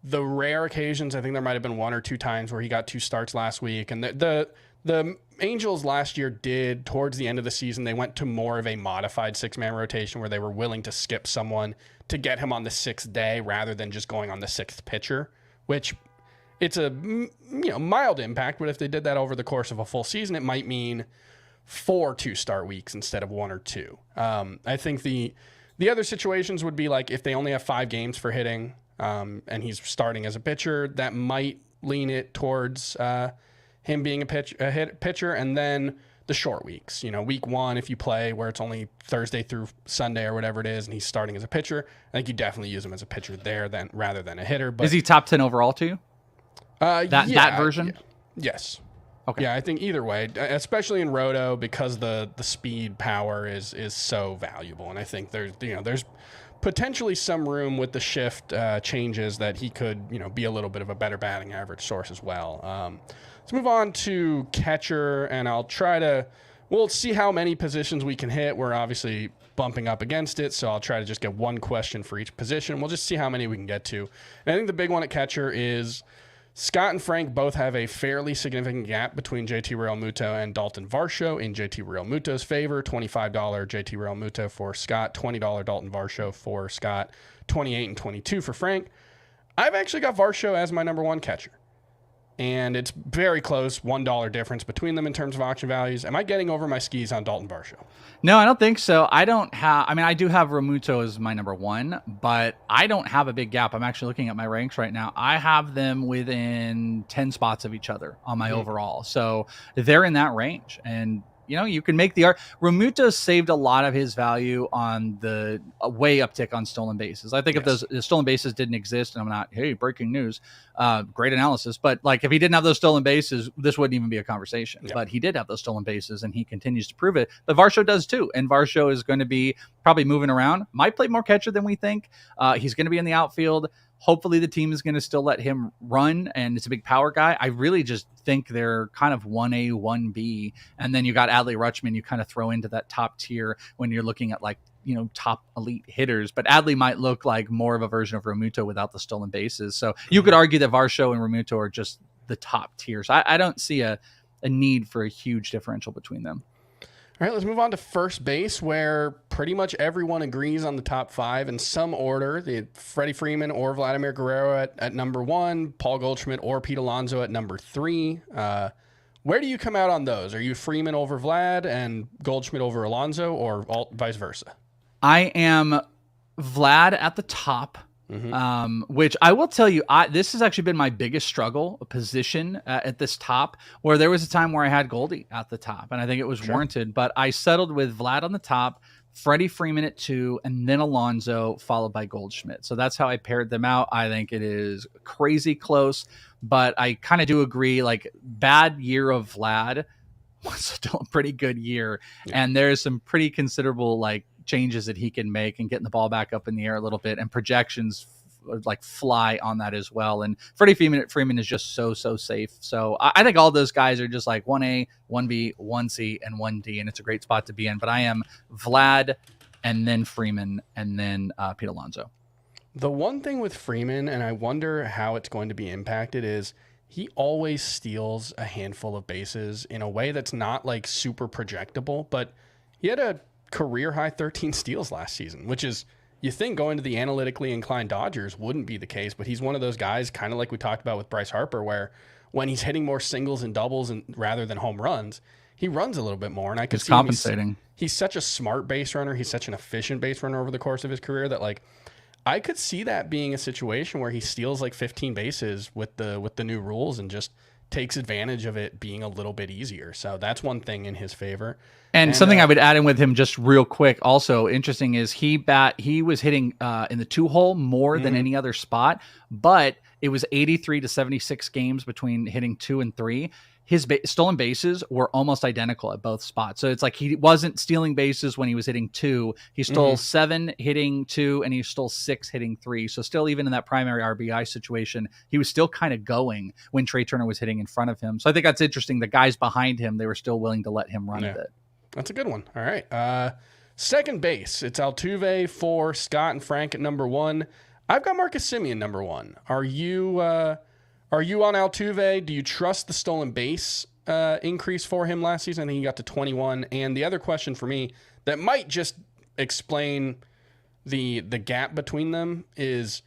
the rare occasions. I think there might have been 1 or 2 times where he got 2 starts last week, and the The Angels last year did, towards the end of the season, they went to more of a modified 6-man rotation where they were willing to skip someone to get him on the 6th day rather than just going on the 6th pitcher, which it's a mild impact, but if they did that over the course of a full season, it might mean 4 2-start weeks instead of 1 or 2. I think the other situations would be like if they only have 5 games for hitting and he's starting as a pitcher, that might lean it towards him being a pitcher, and then the short weeks. Week 1, if you play where it's only Thursday through Sunday or whatever it is, and he's starting as a pitcher, I think you definitely use him as a pitcher there rather than a hitter. But is he top 10 overall to you? That version? Yeah. Yes. Okay. Yeah, I think either way, especially in Roto, because the speed power is so valuable, and I think there's potentially some room with the shift changes that he could be a little bit of a better batting average source as well. Let's move on to catcher, and we'll see how many positions we can hit. We're obviously bumping up against it, so I'll try to just get one question for each position. We'll just see how many we can get to. And I think the big one at catcher is Scott and Frank both have a fairly significant gap between JT Realmuto and Daulton Varsho in JT Realmuto's favor. $25 JT Realmuto for Scott, $20 Daulton Varsho for Scott, $28 and $22 for Frank. I've actually got Varsho as my number 1 catcher. And it's very close, $1 difference between them in terms of auction values. Am I getting over my skis on Daulton Varsho? No, I don't think so. I do have Realmuto as my number 1, but I don't have a big gap. I'm actually looking at my ranks right now. I have them within 10 spots of each other on my overall. So they're in that range. And you can make the Realmuto saved a lot of his value on the way uptick on stolen bases. I think if the stolen bases didn't exist, and I'm not, hey, breaking news, great analysis, but like if he didn't have those stolen bases, this wouldn't even be a conversation. Yep. But he did have those stolen bases, and he continues to prove it. But Varsho does too, and Varsho is going to be probably moving around. Might play more catcher than we think. He's going to be in the outfield. Hopefully the team is going to still let him run, and it's a big power guy. I really just think they're kind of 1A, 1B, and then you got Adley Rutschman you kind of throw into that top tier when you're looking at like, top elite hitters. But Adley might look like more of a version of Realmuto without the stolen bases. So you could argue that Varsho and Realmuto are just the top tiers. I don't see a need for a huge differential between them. All right, let's move on to first base, where pretty much everyone agrees on the top 5 in some order. The Freddie Freeman or Vladimir Guerrero at number 1, Paul Goldschmidt or Pete Alonso at number 3. Where do you come out on those? Are you Freeman over Vlad and Goldschmidt over Alonso, or vice versa? I am Vlad at the top. Which I will tell you, this has actually been my biggest struggle position at this top, where there was a time where I had Goldie at the top, and I think it was warranted, but I settled with Vlad on the top, Freddie Freeman at 2, and then Alonso, followed by Goldschmidt. So that's how I paired them out. I think it is crazy close, but I kind of do agree, like, bad year of Vlad was still a pretty good year, and there's some pretty considerable, like, changes that he can make and getting the ball back up in the air a little bit, and projections like fly on that as well. And Freddie Freeman is just so safe. So I think all those guys are just like 1A, 1B, 1C, and 1D, and it's a great spot to be in. But I am Vlad, and then Freeman, and then Pete Alonso. The one thing with Freeman, and I wonder how it's going to be impacted, is he always steals a handful of bases in a way that's not like super projectable, but he had a career high 13 steals last season, which is, you think going to the analytically inclined Dodgers wouldn't be the case, but he's one of those guys, kind of like we talked about with Bryce Harper, where when he's hitting more singles and doubles and rather than home runs, he runs a little bit more. And I could see compensating. He's such a smart base runner. He's such an efficient base runner over the course of his career that, like, I could see that being a situation where he steals like 15 bases with the new rules and just takes advantage of it being a little bit easier. So that's one thing in his favor. And something I would add in with him just real quick, also interesting, is he was hitting in the 2-hole more than any other spot, but it was 83 to 76 games between hitting 2 and 3. His stolen bases were almost identical at both spots. So it's like he wasn't stealing bases when he was hitting 2. He stole 7 hitting 2, and he stole 6 hitting 3. So still, even in that primary RBI situation, he was still kind of going when Trea Turner was hitting in front of him. So I think that's interesting. The guys behind him, they were still willing to let him run a bit. That's a good one. All right. Second base, it's Altuve for Scott and Frank at number 1. I've got Marcus Semien number 1. Are you on Altuve? Do you trust the stolen base increase for him last season. I think he got to 21. And the other question for me that might just explain the gap between them is,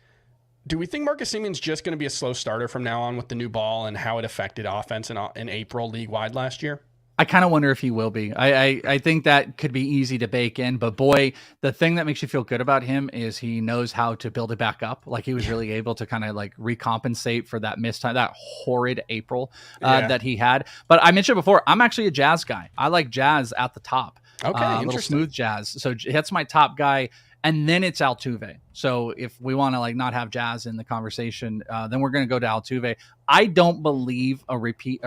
do we think Marcus Semien's just going to be a slow starter from now on with the new ball and how it affected offense in April league-wide last year? I kind of wonder if he will be. I think that could be easy to bake in, but boy, the thing that makes you feel good about him is he knows how to build it back up. Like he was really able to kind of like recompensate for that missed time, that horrid April that he had. But I mentioned before, I'm actually a Jazz guy. I like Jazz at the top. Okay, little smooth Jazz. So that's my top guy. And then it's Altuve. So if we want to like not have Jazz in the conversation, then we're going to go to Altuve. I don't believe a repeat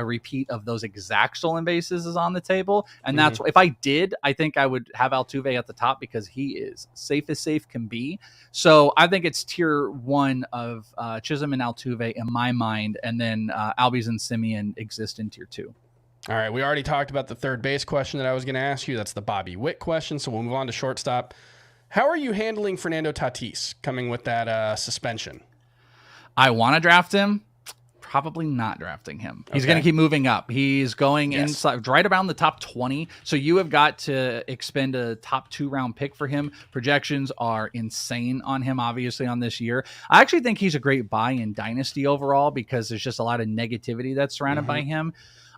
of those exact stolen bases is on the table. And that's if I did, I think I would have Altuve at the top because he is safe as safe can be. So I think it's tier one of Chisholm and Altuve in my mind. And then Albies and Semien exist in tier two. All right. We already talked about the third base question that I was going to ask you. That's the Bobby Witt question. So we'll move on to shortstop. How are you handling Fernando Tatís coming with that suspension? I want to draft him. Probably not drafting him. He's going to keep moving up. He's going inside right around the top 20. So you have got to expend a top 2 round pick for him. Projections are insane on him, obviously, on this year. I actually think he's a great buy in Dynasty overall because there's just a lot of negativity that's surrounded by him.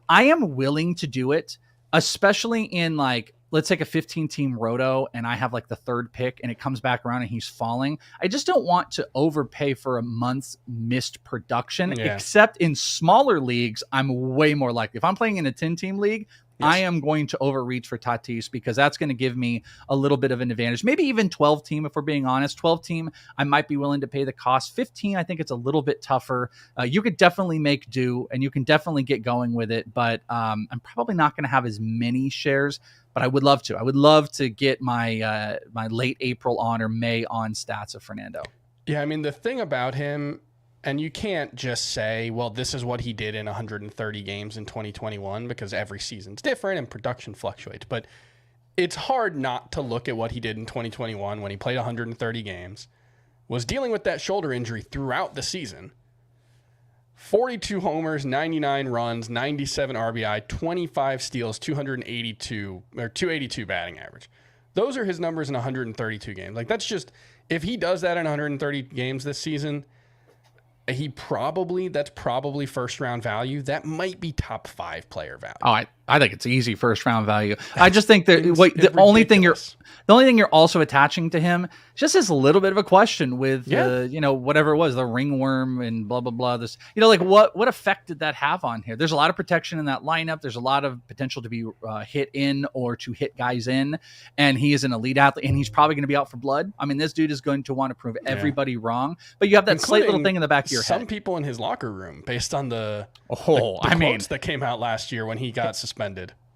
I am willing to do it, especially in like, let's take a 15-team Roto and I have like the third pick and it comes back around and he's falling. I just don't want to overpay for a month's missed production, except in smaller leagues. I'm way more likely. If I'm playing in a 10-team league, I am going to overreach for Tatís because that's going to give me a little bit of an advantage. Maybe even 12-team, if we're being honest. 12-team, I might be willing to pay the cost. 15, I think it's a little bit tougher. You could definitely make do and you can definitely get going with it, but I'm probably not going to have as many shares. But I would love to. I would love to get my my late April on or May on stats of Fernando. Yeah, I mean, the thing about him, and you can't just say, well, this is what he did in 130 games in 2021 because every season's different and production fluctuates. But it's hard not to look at what he did in 2021 when he played 130 games, was dealing with that shoulder injury throughout the season. 42 homers, 99 runs, 97 RBI, 25 steals, 282 batting average. Those are his numbers in 132 games. Like that's just, if he does that in 130 games this season, that's probably first round value. That might be top 5 player value. Oh, I think it's easy first round value. I just think that the only thing you're also attaching to him just is a little bit of a question with whatever it was, the ringworm and blah blah blah. This like what effect did that have on here? There's a lot of protection in that lineup. There's a lot of potential to be hit in or to hit guys in, and he is an elite athlete, and he's probably going to be out for blood. I mean, this dude is going to want to prove everybody wrong. But you have that slight little thing in the back of your head. Some people in his locker room, based on the quotes that came out last year when he got suspended.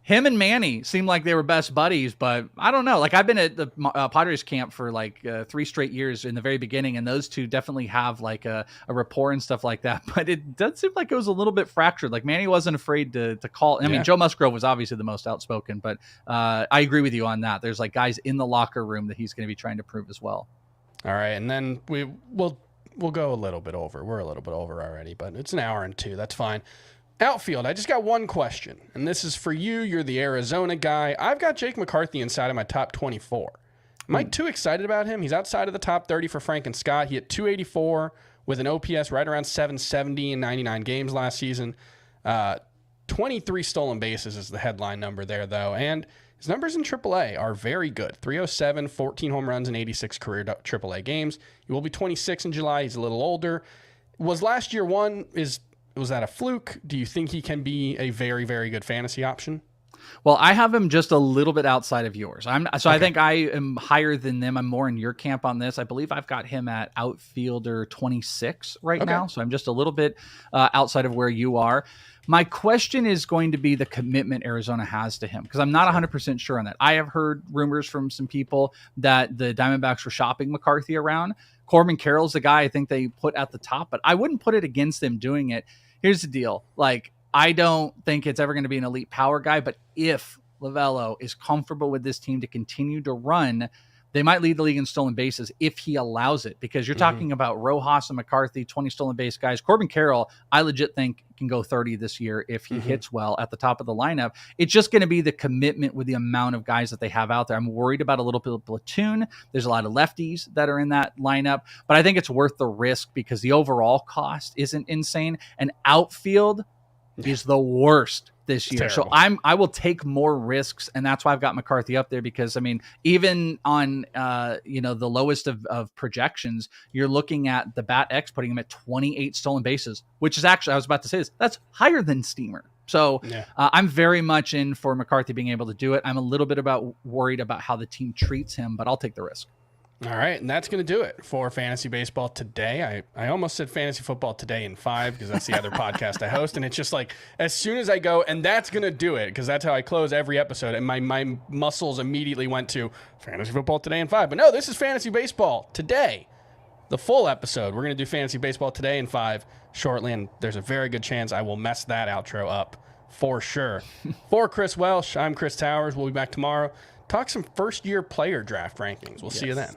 Him and Manny seemed like they were best buddies, but I don't know. Like I've been at the Padres camp for like 3 straight years in the very beginning, and those two definitely have like a rapport and stuff like that. But it does seem like it was a little bit fractured. Like Manny wasn't afraid to call. I mean, Joe Musgrove was obviously the most outspoken, but I agree with you on that. There's like guys in the locker room that he's going to be trying to prove as well. All right, and then we'll go a little bit over. We're a little bit over already, but it's an hour and 2. That's fine. Outfield, I just got one question, and this is for you. You're the Arizona guy. I've got Jake McCarthy inside of my top 24. Am I too excited about him? He's outside of the top 30 for Frank and Scott. He hit 284 with an OPS right around 770 in 99 games last season. 23 stolen bases is the headline number there, though, and his numbers in AAA are very good. 307, 14 home runs, and 86 career AAA games. He will be 26 in July. He's a little older. Was last year one? Was that a fluke? Do you think he can be a very, very good fantasy option? Well, I have him just a little bit outside of yours. I think I am higher than them. I'm more in your camp on this. I believe I've got him at outfielder 26 right now. So I'm just a little bit outside of where you are. My question is going to be the commitment Arizona has to him, because I'm not 100% sure on that. I have heard rumors from some people that the Diamondbacks were shopping McCarthy around. Corbin Carroll's the guy I think they put at the top, but I wouldn't put it against them doing it. Here's the deal. Like, I don't think it's ever going to be an elite power guy, but if Lovello is comfortable with this team to continue to run, they might lead the league in stolen bases if he allows it, because you're talking about Rojas and McCarthy, 20 stolen base guys. Corbin Carroll, I legit think can go 30 this year if he hits well at the top of the lineup. It's just going to be the commitment with the amount of guys that they have out there. I'm worried about a little bit of platoon. There's a lot of lefties that are in that lineup, but I think it's worth the risk because the overall cost isn't insane. And outfield is the worst this year. So I will take more risks, and that's why I've got McCarthy up there, because I mean, even on the lowest of projections, you're looking at the Bat X putting him at 28 stolen bases, which is actually, I was about to say this, that's higher than Steamer. So I'm very much in for McCarthy being able to do it. I'm a little bit worried about how the team treats him, but I'll take the risk. All right, and that's going to do it for Fantasy Baseball Today. I almost said Fantasy Football Today in 5 because that's the other podcast I host, and it's just like as soon as I go, and that's going to do it because that's how I close every episode, and my muscles immediately went to Fantasy Football Today in 5. But no, this is Fantasy Baseball Today, the full episode. We're going to do Fantasy Baseball Today in 5 shortly, and there's a very good chance I will mess that outro up for sure. For Chris Welsh, I'm Chris Towers. We'll be back tomorrow. Talk some first-year player draft rankings. We'll see you then.